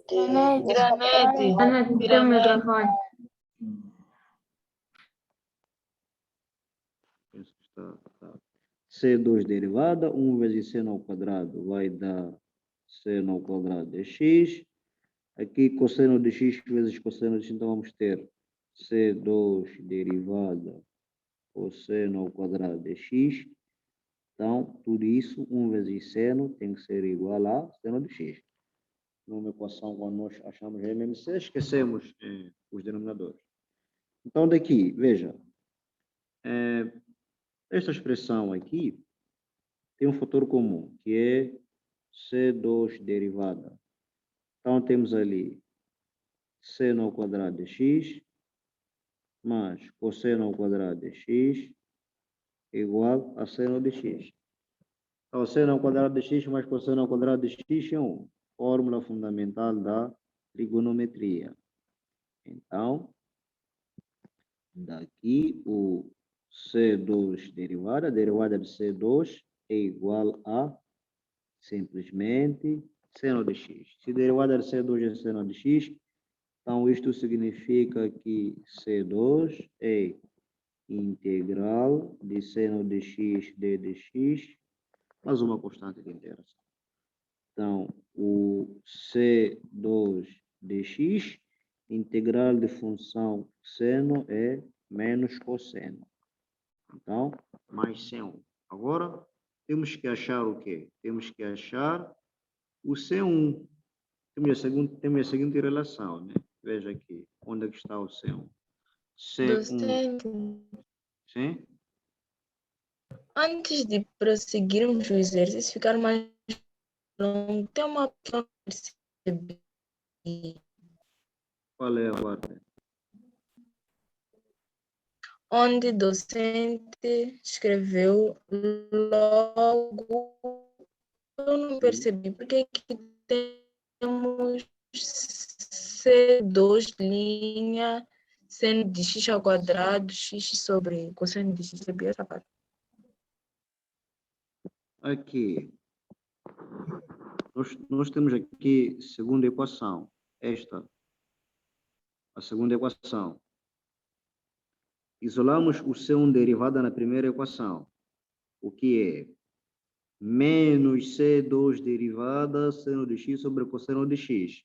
Granete. Ana, tem o microfone. C2 derivada, 1 vezes seno ao quadrado vai dar seno ao quadrado de x. Aqui, cosseno de x vezes cosseno de x, então vamos ter C2 derivada cosseno ao quadrado de x. Então, tudo isso, 1 vezes seno, tem que ser igual a seno de x. Numa equação, quando nós achamos MMC, esquecemos os denominadores. Então, daqui, veja, esta expressão aqui tem um fator comum, que é C2 derivada. Então, temos ali seno ao quadrado de x mais cosseno ao quadrado de x igual a seno de x. Então, seno ao quadrado de x mais cosseno ao quadrado de x é 1. Fórmula fundamental da trigonometria. Então, daqui o C2 derivada, a derivada de C2 é igual a simplesmente seno de x. Se a derivada de C2 é seno de x, então isto significa que C2 é integral de seno de x de x, mais uma constante de interação. Então, o C2 de x, integral de função seno é menos cosseno. Então, mais C1. Agora, temos que achar o quê? Temos que achar o C1. Temos a seguinte relação, né? Veja aqui, onde é que está o C1? C1, Docente, sim? antes de prosseguirmos o exercício, ficar mais longo, tem uma opção que percebi. Qual é a parte? Onde docente escreveu logo, eu não percebi porque que temos C2 linha seno de x ao quadrado, x sobre cosseno de x, percebi essa parte. Aqui, nós temos aqui segunda equação. Esta, a segunda equação. Isolamos o C1 derivada na primeira equação, o que é menos C2 derivada seno de x sobre cosseno de x.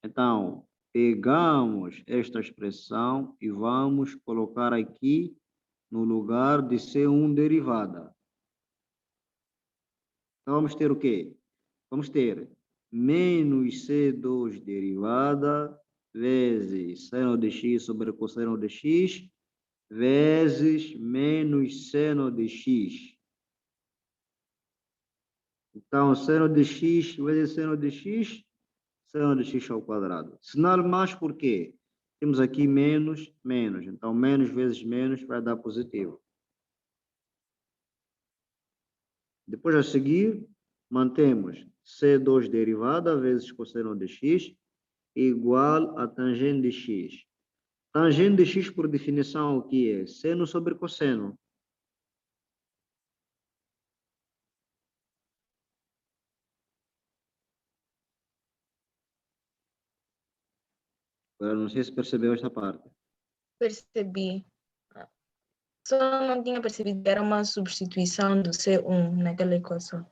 Então, pegamos esta expressão e vamos colocar aqui no lugar de C1 derivada. Então, vamos ter o quê? Vamos ter menos C2 derivada vezes seno de x sobre cosseno de x vezes menos seno de x. Então, seno de x vezes seno de x ao quadrado. Sinal mais por quê? Temos aqui menos, menos. Então, menos vezes menos vai dar positivo. Depois, a seguir, mantemos C2 derivada vezes cosseno de x igual a tangente de x. Tangente de x, por definição, o que é? Seno sobre cosseno. Agora, não sei se percebeu esta parte. Percebi. Só não tinha percebido que era uma substituição do C1 naquela equação.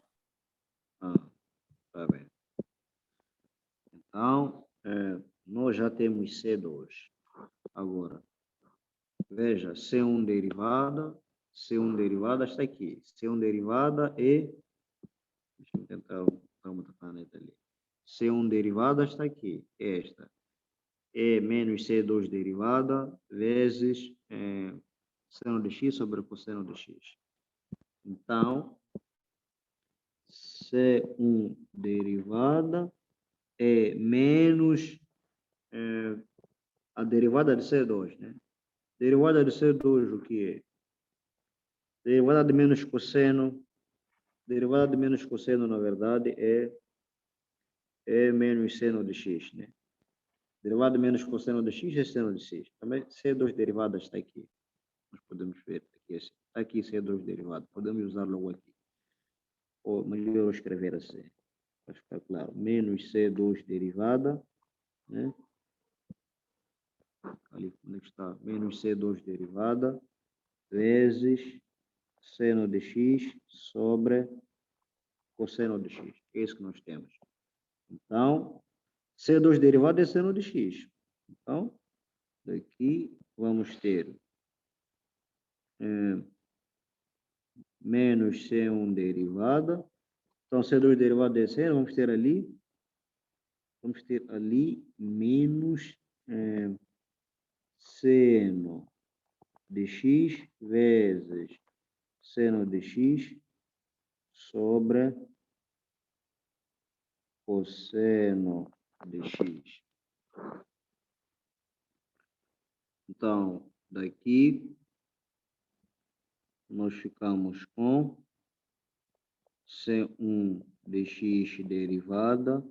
Tá bem. Então, nós já temos C2. Agora, veja, C1 derivada está aqui. C1 derivada é... Deixa eu tentar dar uma caneta ali. C1 derivada está aqui. Esta é menos C2 derivada vezes seno de x sobre cosseno de x. Então, C1 derivada é menos a derivada de C2, né? Derivada de C2, o que é? Derivada de menos cosseno. Derivada de menos cosseno, na verdade, é menos seno de x, né? Derivada de menos cosseno de x é seno de x. Também C2 derivada está aqui. Nós podemos ver aqui. Está aqui C2 derivada. Podemos usar logo aqui. Ou melhor escrever assim. Para ficar claro. Menos C2 derivada, né? Ali, onde está? Menos C2 derivada vezes seno de x sobre cosseno de x. É isso que nós temos. Então, C2 derivada é seno de x. Então, daqui vamos ter menos C1 derivada. Então, C2 derivada é seno, vamos ter ali menos seno de x vezes seno de x sobre cosseno de x. Então, daqui nós ficamos com C1 de x derivada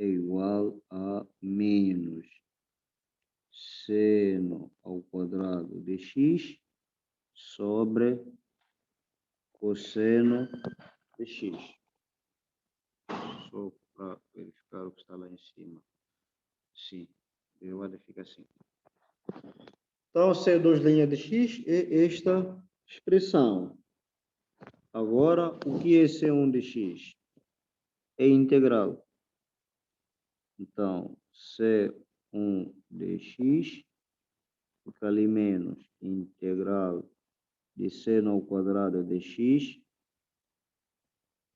é igual a menos seno ao quadrado de x sobre cosseno de x. Só para verificar o que está lá em cima. Sim, a derivada fica assim. Então, C2 linha de x é esta expressão. Agora, o que é C1 de x? É integral. Então, C1 de x fica ali menos integral de seno ao quadrado de x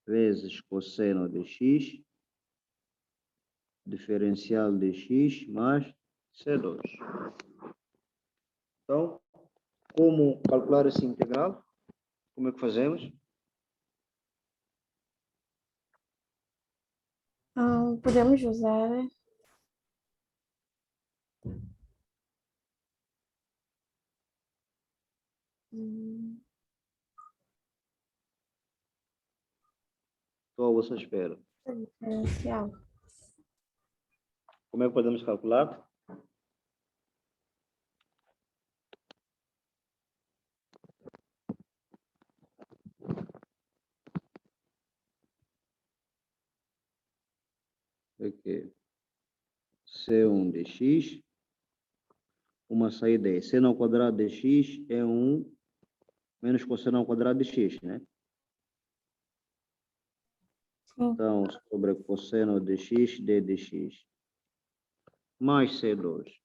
vezes cosseno de x, diferencial de x mais C2. Então, como calcular esse integral? Como é que fazemos? Podemos usar Estou a vossa espera. diferencial. Como é que podemos calcular? Aqui. C1 de x. Uma saída é seno ao quadrado de x é 1 menos cosseno ao quadrado de x, né? Sim. Então, sobre cosseno de x, d de x. Mais C2.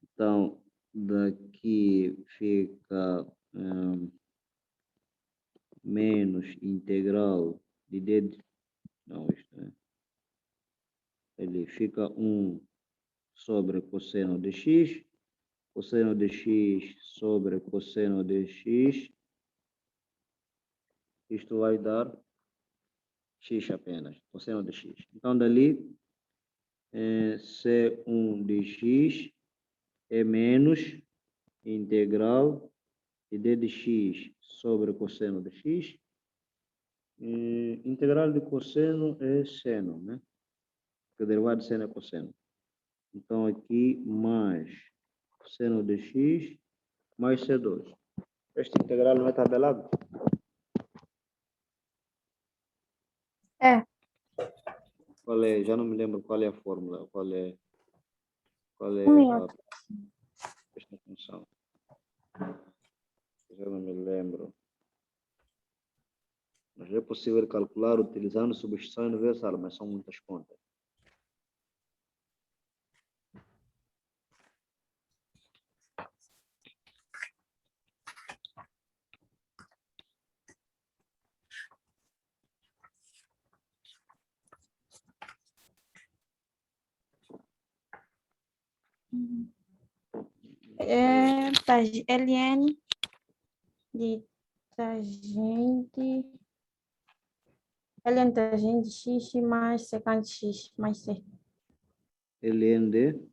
Então, daqui fica menos integral de d... Não, isto, né? Ele fica 1 sobre cosseno de x. Cosseno de x sobre cosseno de x. Isto vai dar x apenas, cosseno de x. Então, dali, C1 de x é menos integral de d de x sobre cosseno de x. Integral de cosseno é seno, né? Porque derivado de seno é cosseno. Então, aqui, mais cosseno de x mais C2. Este integral não é tabelado? É. Qual é? Já não me lembro qual é a fórmula. Qual é? Qual é Um minuto. esta função? Eu não me lembro. Mas é possível calcular utilizando substituição universal, mas são muitas contas. ln de tangente de x mais secante x mais c. LND,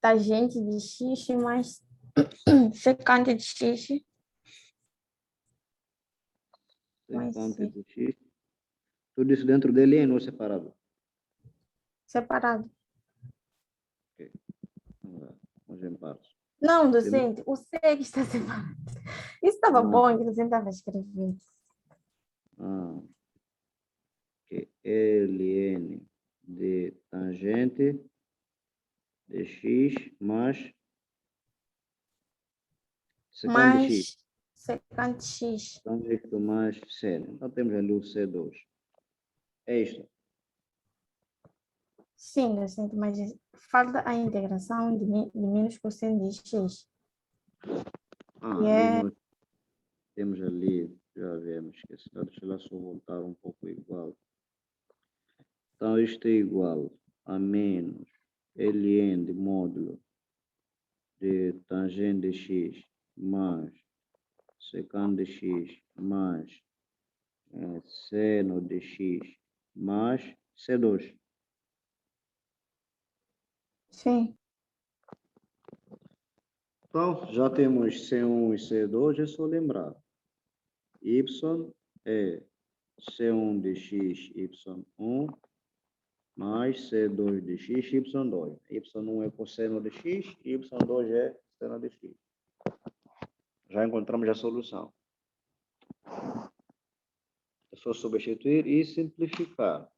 Tangente de x mais secante de x mais secante c. de x. Tudo isso dentro de LN ou separado? Separado. Vamos em partes. Não, docente, o C que está separado. Isso estava bom que o docente estava escrevendo. Que LN de tangente de x mais secante de x. Mais secante x. Então, isto mais C. Então, temos ali o C2. É isto. Sim, docente, mas falta a integração de menos cosseno de x. Ali é nós temos ali, já havemos esquecido, deixa eu só voltar um pouco igual. Então, isto é igual a menos Ln de módulo de tangente de x mais secante de x mais seno de x mais C2. Sim. Então, já temos C1 e C2, é só lembrar. Y é C1 de x, Y1, mais C2 de x, Y2. Y1 é cosseno de x, Y2 é seno de x. Já encontramos a solução. É só substituir e simplificar.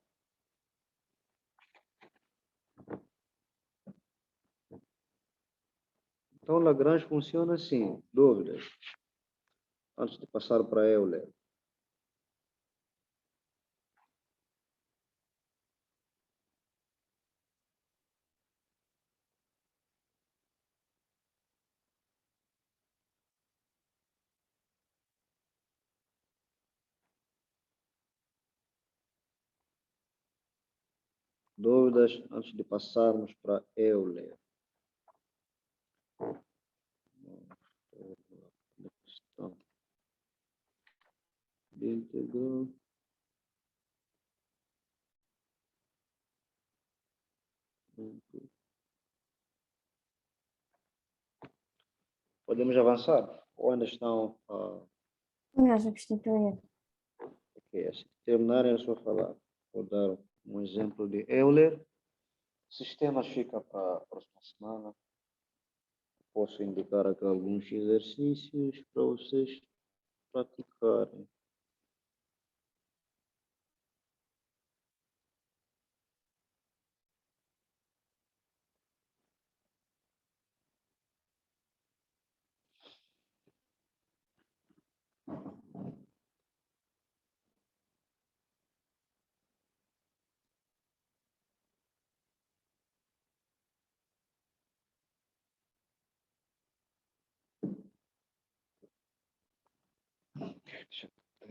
Então, Lagrange funciona assim. Dúvidas? Antes de passar para Euler. Dúvidas antes de passarmos para Euler. Integral. Podemos avançar? Ou ainda estão Já substituir. se terminarem, é só falar. Vou dar um exemplo de Euler. Sistemas fica para a próxima semana. Posso indicar aqui alguns exercícios para vocês praticarem.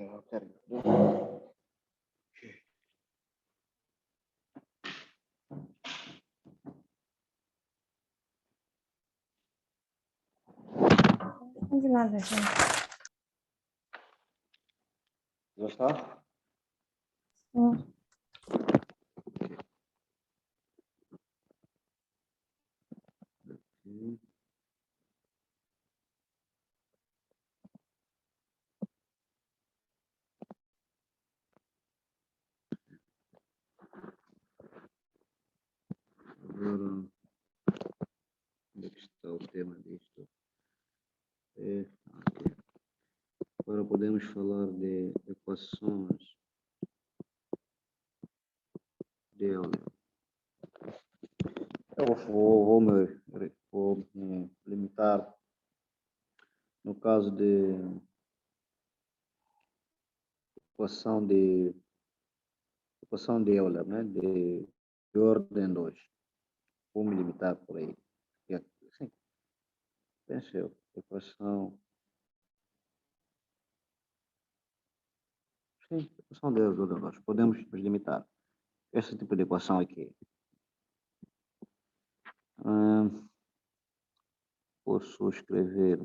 Eu quero. Continuar, docente. Já está? Sim. Agora, onde é que está o tema disto? Aqui. Agora podemos falar de equações de Euler. Eu vou me limitar no caso de equação de Euler, né? De ordem 2. Vou me limitar por aí. Sim, penso eu. Equação de ordem 2. Podemos nos limitar. Esse tipo de equação aqui. Posso escrever,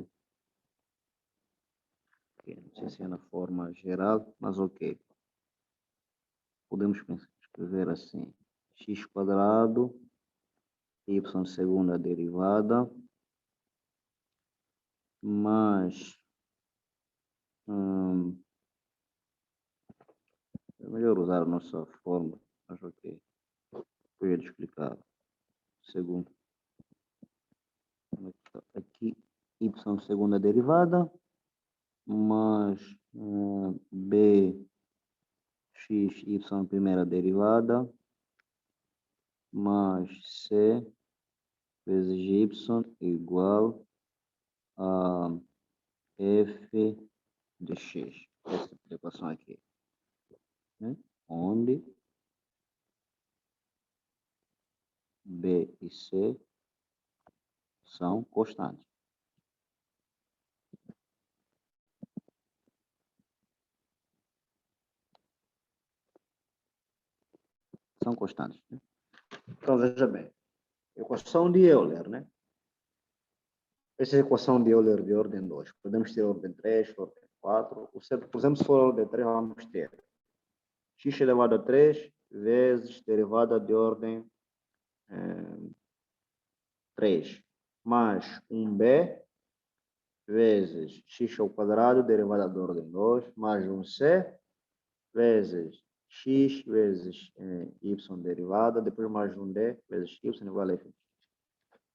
não sei se é na forma geral, mas ok. Podemos escrever assim, x quadrado, y segunda derivada, mais, é melhor usar a nossa fórmula, mas ok. Eu ia te explicar. Segundo. Aqui, y segunda derivada, mais b x, y primeira derivada, mais c vezes y igual a f de x. Essa equação aqui. Né? Onde b e c são constantes. São constantes. Né? Então, veja bem. Equação de Euler, né? Essa é a equação de Euler de ordem 2. Podemos ter ordem 3, ordem 4. Por exemplo, se for ordem 3, vamos ter x elevado a 3 vezes derivada de ordem 3, mais 1b vezes x ao quadrado, derivada de ordem 2, mais 1c vezes x vezes y derivada, depois mais 1d vezes y igual a f.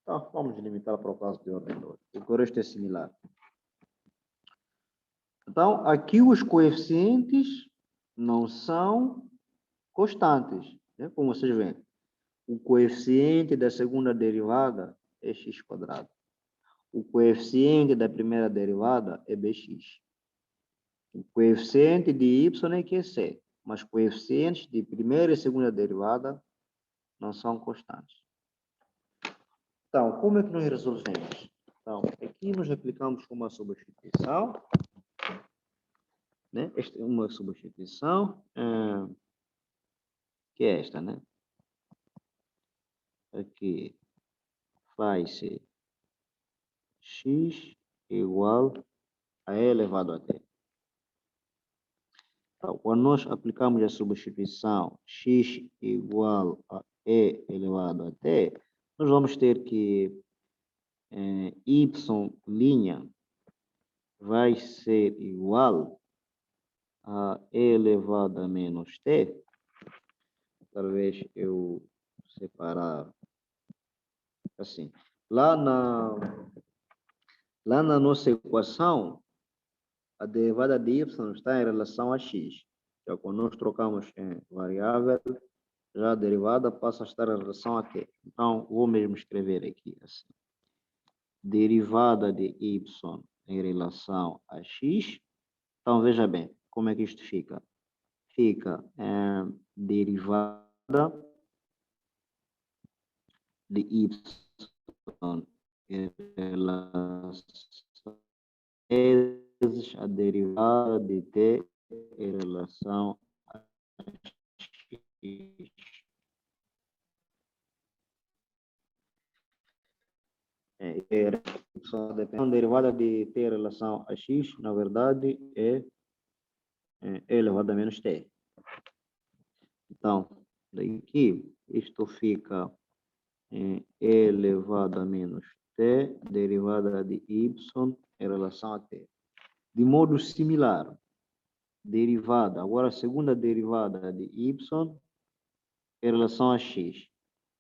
Então, vamos limitar para o caso de ordem 2. O resto é similar. Então, aqui os coeficientes não são constantes. Né? Como vocês veem, o coeficiente da segunda derivada é x quadrado. O coeficiente da primeira derivada é bx. O coeficiente de y é que é c. Mas coeficientes de primeira e segunda derivada não são constantes. Então, como é que nós resolvemos? Então, aqui nós aplicamos uma substituição. Né? Esta é uma substituição que é esta, né? Aqui faz-se x igual a e elevado a t. Então, quando nós aplicamos a substituição x igual a e elevado a t, nós vamos ter que y' vai ser igual a e elevado a menos t. Talvez eu separar assim. Lá na nossa equação, a derivada de y está em relação a x. Então, quando nós trocamos em variável, já a derivada passa a estar em relação a t. Então, vou mesmo escrever aqui assim. Derivada de y em relação a x. Então, veja bem, como é que isto fica? Fica derivada de y em relação vezes a derivada de t em relação a x. A derivada de t em relação a x, na verdade, é elevado a menos t. Então, daqui, isto fica elevado a menos t, derivada de y em relação a t. De modo similar, derivada, agora a segunda derivada de y em relação a x.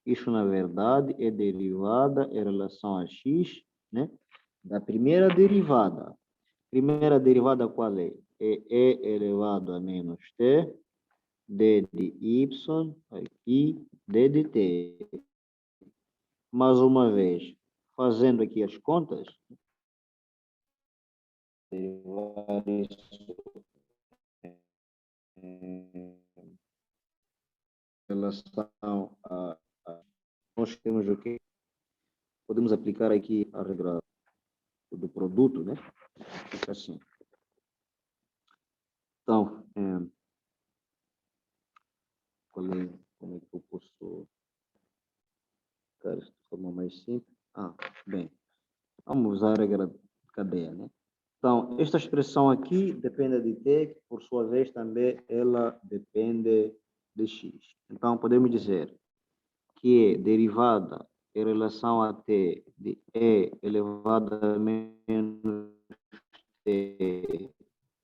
Isso, na verdade, é derivada em relação a x, né? Da primeira derivada. Primeira derivada qual é? É e elevado a menos t, d de y, aqui, d de t. mais uma vez, fazendo aqui as contas, derivar isso em relação a nós temos o quê? Podemos aplicar aqui a regra do produto, né? Fica assim. Então, como é que eu posso ficar isso de forma mais simples? Bem, vamos usar a regra de cadeia, né? Então, esta expressão aqui depende de T, que por sua vez também ela depende de X. Então, podemos dizer que é derivada em relação a T de E elevado a menos T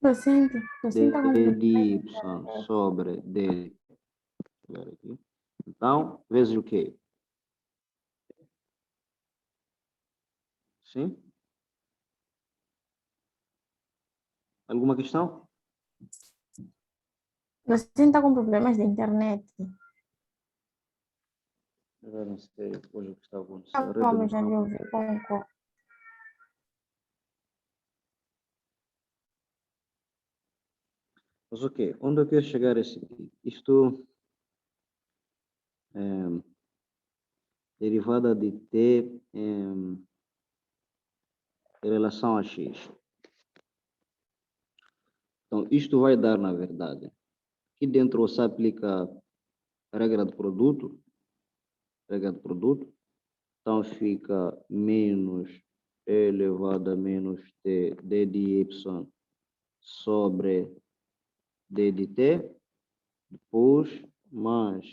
Docente está com de problemas. Y sobre D. Aqui. Então, vezes o quê? Sim? Alguma questão? Docente está com problemas de internet. Eu não sei hoje o que está acontecendo. Vamos já lhe ouvir, concordo. Mas ok, onde eu quero chegar é esse aqui. Isto derivada de T em relação a X. Então, isto vai dar, na verdade, aqui dentro você aplica a regra do produto, então fica menos E elevado a menos T d de Y sobre d de T, depois mais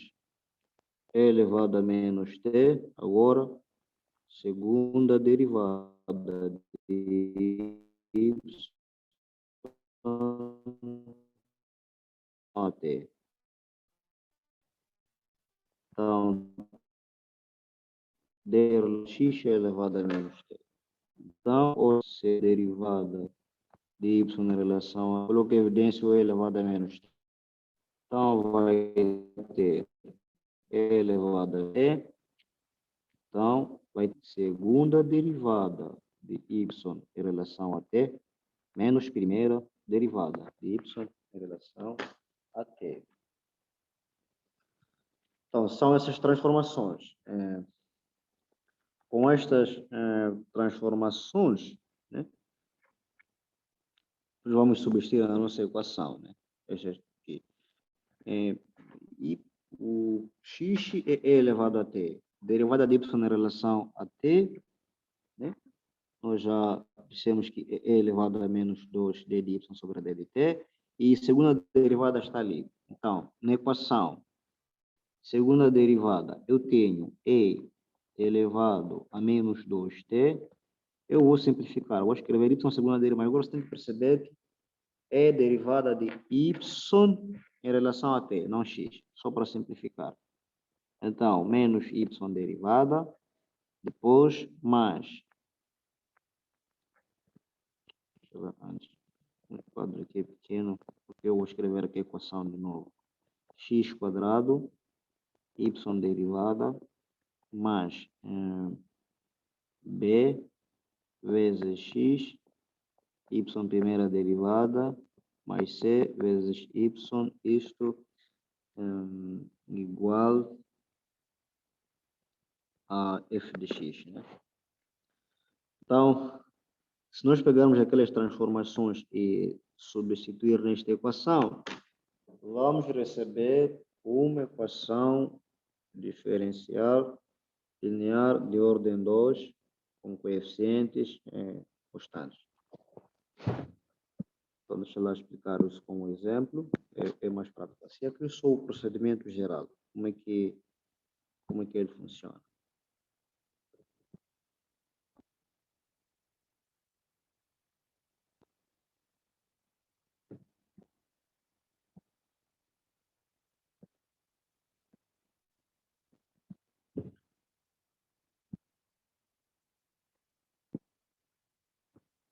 E elevado a menos T, agora, segunda derivada de Y até. Então, x elevado a menos t. Então, ou se derivada de y em relação a, coloquei evidência o elevado a menos t. Então, vai ter e elevado a t. Então, vai ter segunda derivada de y em relação a t, menos primeira derivada de y em relação a t. Então, são essas transformações. Com estas transformações, né, vamos substituir a nossa equação, né? Aqui. E o x é elevado a t. Derivada de y em relação a t, né? Nós já dissemos que é elevado a menos 2d de y sobre d de t. E segunda derivada está ali. Então, na equação, segunda derivada, eu tenho e elevado a menos 2t. Eu vou simplificar, vou escrever y segunda derivada. Agora você tem que perceber que é derivada de y em relação a t, não x, só para simplificar. Então, menos y derivada, depois mais, deixa eu ver antes, o quadro aqui é pequeno, porque eu vou escrever aqui a equação de novo. X quadrado, y derivada, mais b vezes x, y primeira derivada, mais c vezes y, isto igual a f de x, né? Então, se nós pegarmos aquelas transformações e substituir nesta equação, vamos receber uma equação diferencial linear de ordem 2 com coeficientes constantes. Então, deixa eu lá explicar isso com um exemplo, é mais prático. Assim, aqui só o procedimento geral, como é que ele funciona.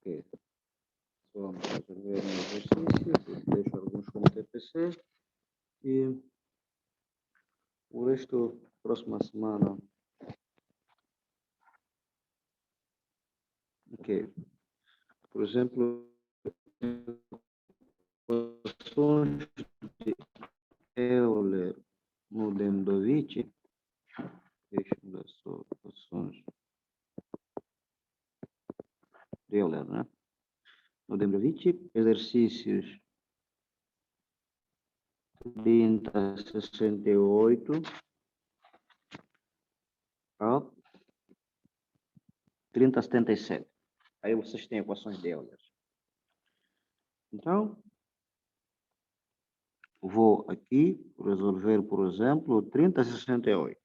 Ok. Vamos resolver um exercício, deixo alguns como TPC e o resto, próxima semana, Ok. Por exemplo, equações de Euler no Demdovich, deixa-me ver só equações de Euler, né? No Demdovich, exercícios 3068 a 3077. Aí vocês têm equações de Euler. Então, vou aqui resolver, por exemplo, 3068,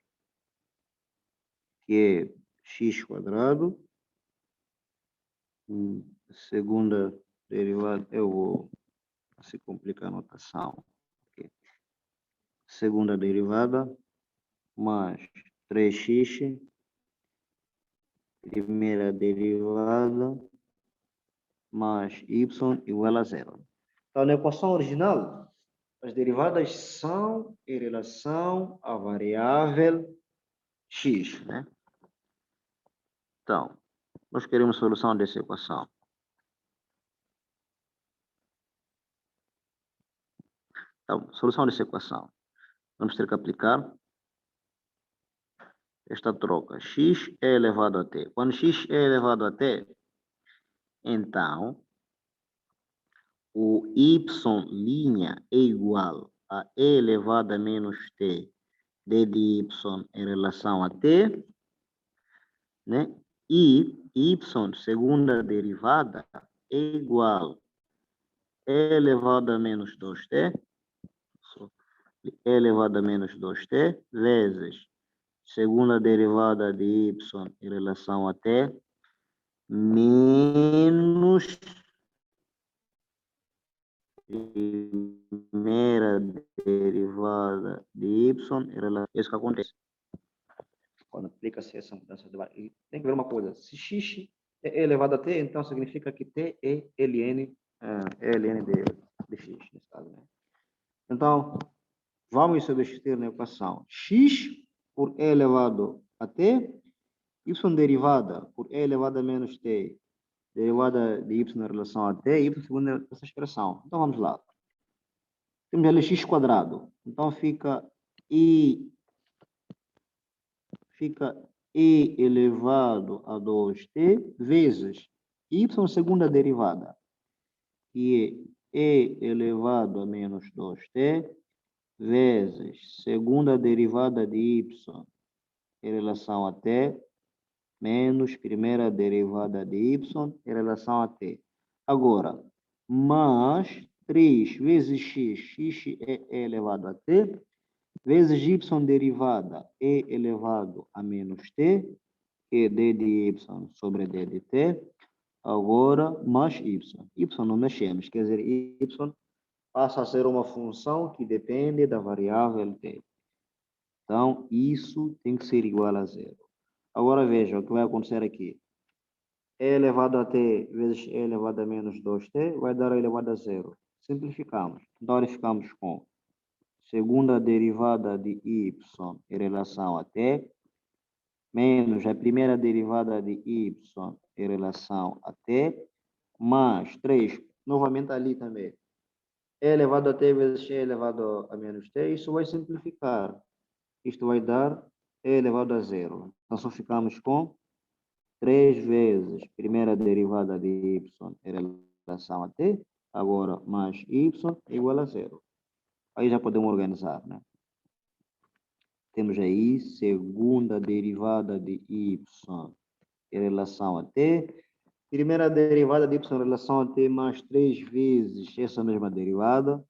que é x quadrado, segunda derivada, eu vou se complicar a notação. Okay. Segunda derivada mais 3x, primeira derivada mais y igual a zero. Então, na equação original, as derivadas são em relação à variável x, né? Então, nós queremos solução dessa equação. Então, solução dessa equação. Vamos ter que aplicar esta troca. X é elevado a t. Quando x é elevado a t, então, o y' é igual a e elevado a menos t d de y em relação a t, né? E y, segunda derivada, é igual a e elevado a menos 2t, e elevado a menos 2t, vezes segunda derivada de y em relação a t, menos primeira derivada de y em relação a isso que acontece. Quando aplica-se essa mudança de variável, tem que ver uma coisa. Se x é elevado a t, então significa que t é ln, de x, nesse caso, né? Então, vamos substituir na equação x por e elevado a t, y derivada por e elevado a menos t, derivada de y em relação a t, y segundo essa expressão. Então, vamos lá. Temos ali x quadrado. Então, fica e elevado a 2t vezes y segunda derivada, que é e elevado a menos 2t, vezes segunda derivada de y em relação a t, menos primeira derivada de y em relação a t. Agora, mais 3 vezes x é elevado a t, vezes y derivada e elevado a menos t, que é d de y sobre d de t, agora mais y. Y não mexemos, quer dizer, y passa a ser uma função que depende da variável t. Então, isso tem que ser igual a zero. Agora veja o que vai acontecer aqui. E elevado a t vezes e elevado a menos 2t vai dar e elevado a zero. Simplificamos. Então, agora ficamos com segunda derivada de y em relação a t, menos a primeira derivada de y em relação a t, mais 3, novamente ali também. E elevado a t vezes e elevado a menos t, isso vai simplificar. Isto vai dar e elevado a zero. Então, só ficamos com 3 vezes primeira derivada de y em relação a t, agora mais y igual a zero. Aí já podemos organizar, né? Temos aí segunda derivada de y em relação a t, primeira derivada de y em relação a t mais 3 vezes essa mesma derivada.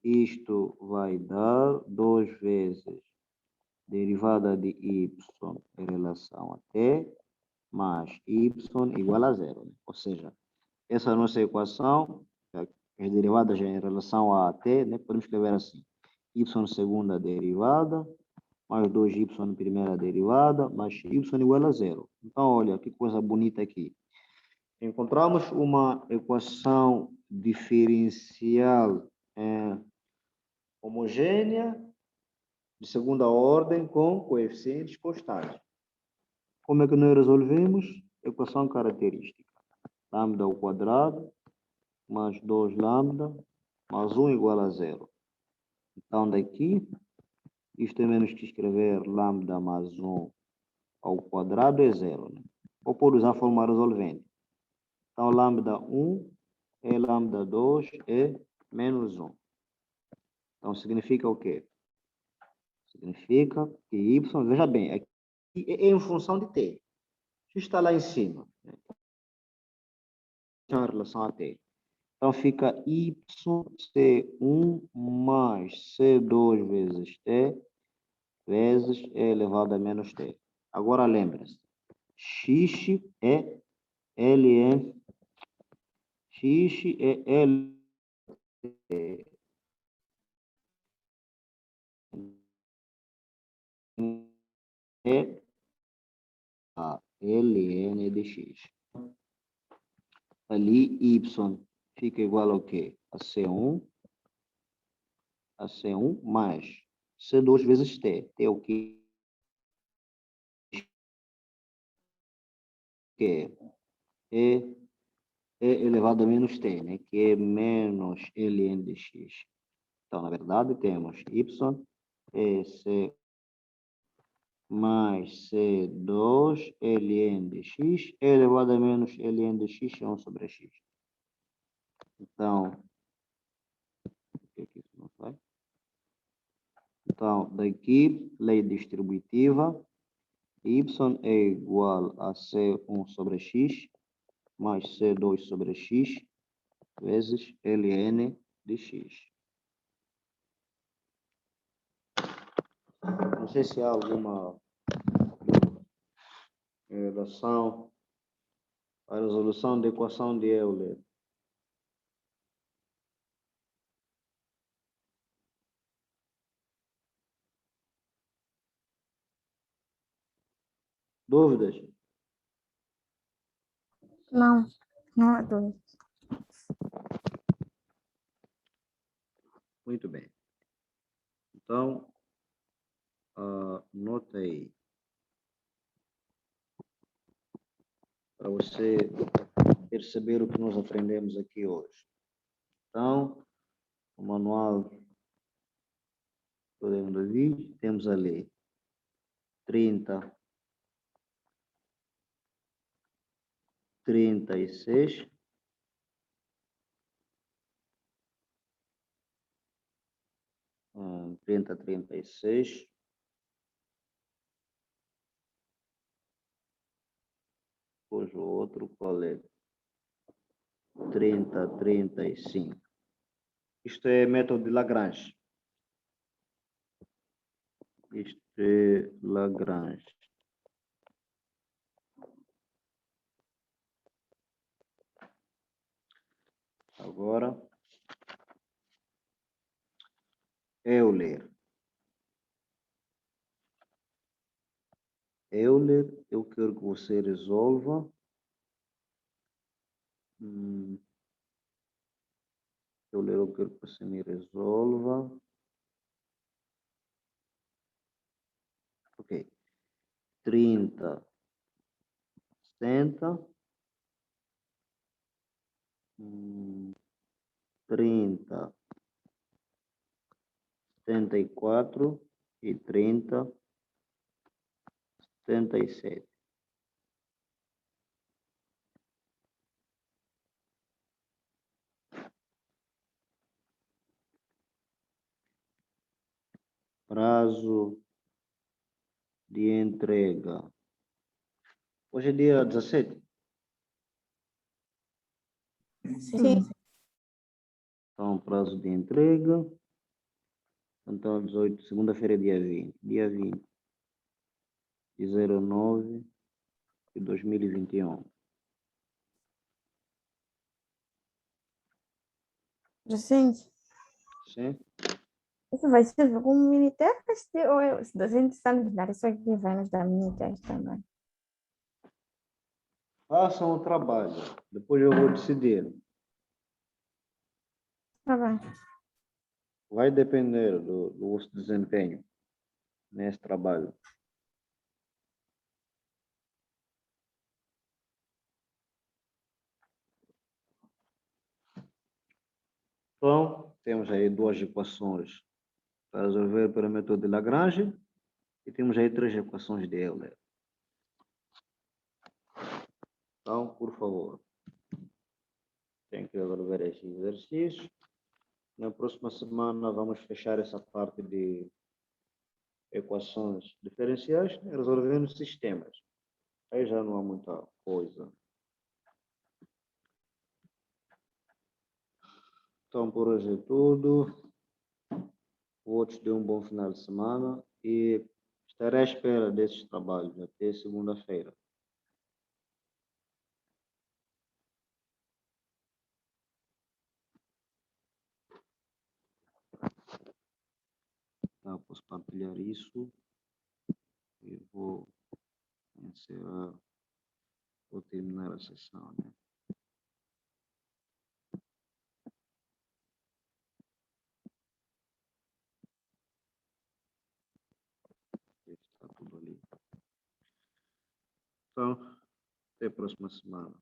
Isto vai dar 2 vezes derivada de y em relação a t mais y igual a zero. Ou seja, essa é a nossa equação, as derivadas em relação a t, né? Podemos escrever assim. Y segunda derivada, mais 2y primeira derivada, mais y igual a zero. Então, olha, que coisa bonita aqui. Encontramos uma equação diferencial homogênea de segunda ordem com coeficientes constantes. Como é que nós resolvemos? Equação característica. lambda ao quadrado, mais 2 lambda, mais 1 igual a 0. Então, daqui, isto é menos que escrever lambda mais 1 ao quadrado é 0, né? Ou pode usar a forma resolvente. Então, lambda 1 é lambda 2 é menos 1. Então, significa o quê? Significa que y, veja bem, aqui é em função de t. Isso está lá em cima, né? Em relação a t. Então, fica yc1 mais c2 vezes t vezes e elevado a menos t. Agora, lembre-se, x é ln, x é l é a ln de x. Ali, y fica igual ao quê? A C1 mais C2 vezes T. T é o quê? Que é elevado a menos T, né? Que é menos ln de x. Então, na verdade, temos y é C mais C2 ln de x elevado a menos ln de x é 1 sobre x. Então, aqui não vai. Então, daqui, lei distributiva, y é igual a C1 sobre x mais C2 sobre x vezes ln de x. Não sei se há alguma relação à resolução da equação de Euler. Dúvidas? Não, não há dúvida. Muito bem. Então, nota aí. Para você perceber o que nós aprendemos aqui hoje. Então, o manual podemos ver, temos ali 36, 36, depois o outro qual é? 35. Isto é método de Lagrange. Isto é Lagrange. Agora, Euler. Euler, eu quero que você resolva. Euler, eu quero que você me resolva. Ok. 30, 60. 30, 74 e 30, 77. Prazo de entrega. Hoje é dia 17. Sim. Então, prazo de entrega. Então, 18, segunda-feira é dia 20. Dia 20 de 09 de 2021. Docente, Sim? isso vai servir como mini teste ou é, os docentes sabem dar isso aqui vai nos dar mini teste também? Façam o trabalho. Depois eu vou decidir. Tá bem. Vai depender do vosso desempenho nesse trabalho. Então, temos aí duas equações para resolver pelo método de Lagrange e temos aí três equações de Euler. Então, por favor, tem que resolver esse exercício. Na próxima semana vamos fechar essa parte de equações diferenciais e resolvendo sistemas. Aí já não há muita coisa. Então, por hoje é tudo. Vou te dar um bom final de semana e estarei à espera desses trabalhos até segunda-feira. Tá, posso partilhar isso e vou encerrar, vou terminar a sessão, né? Está tudo ali. Então, até a próxima semana.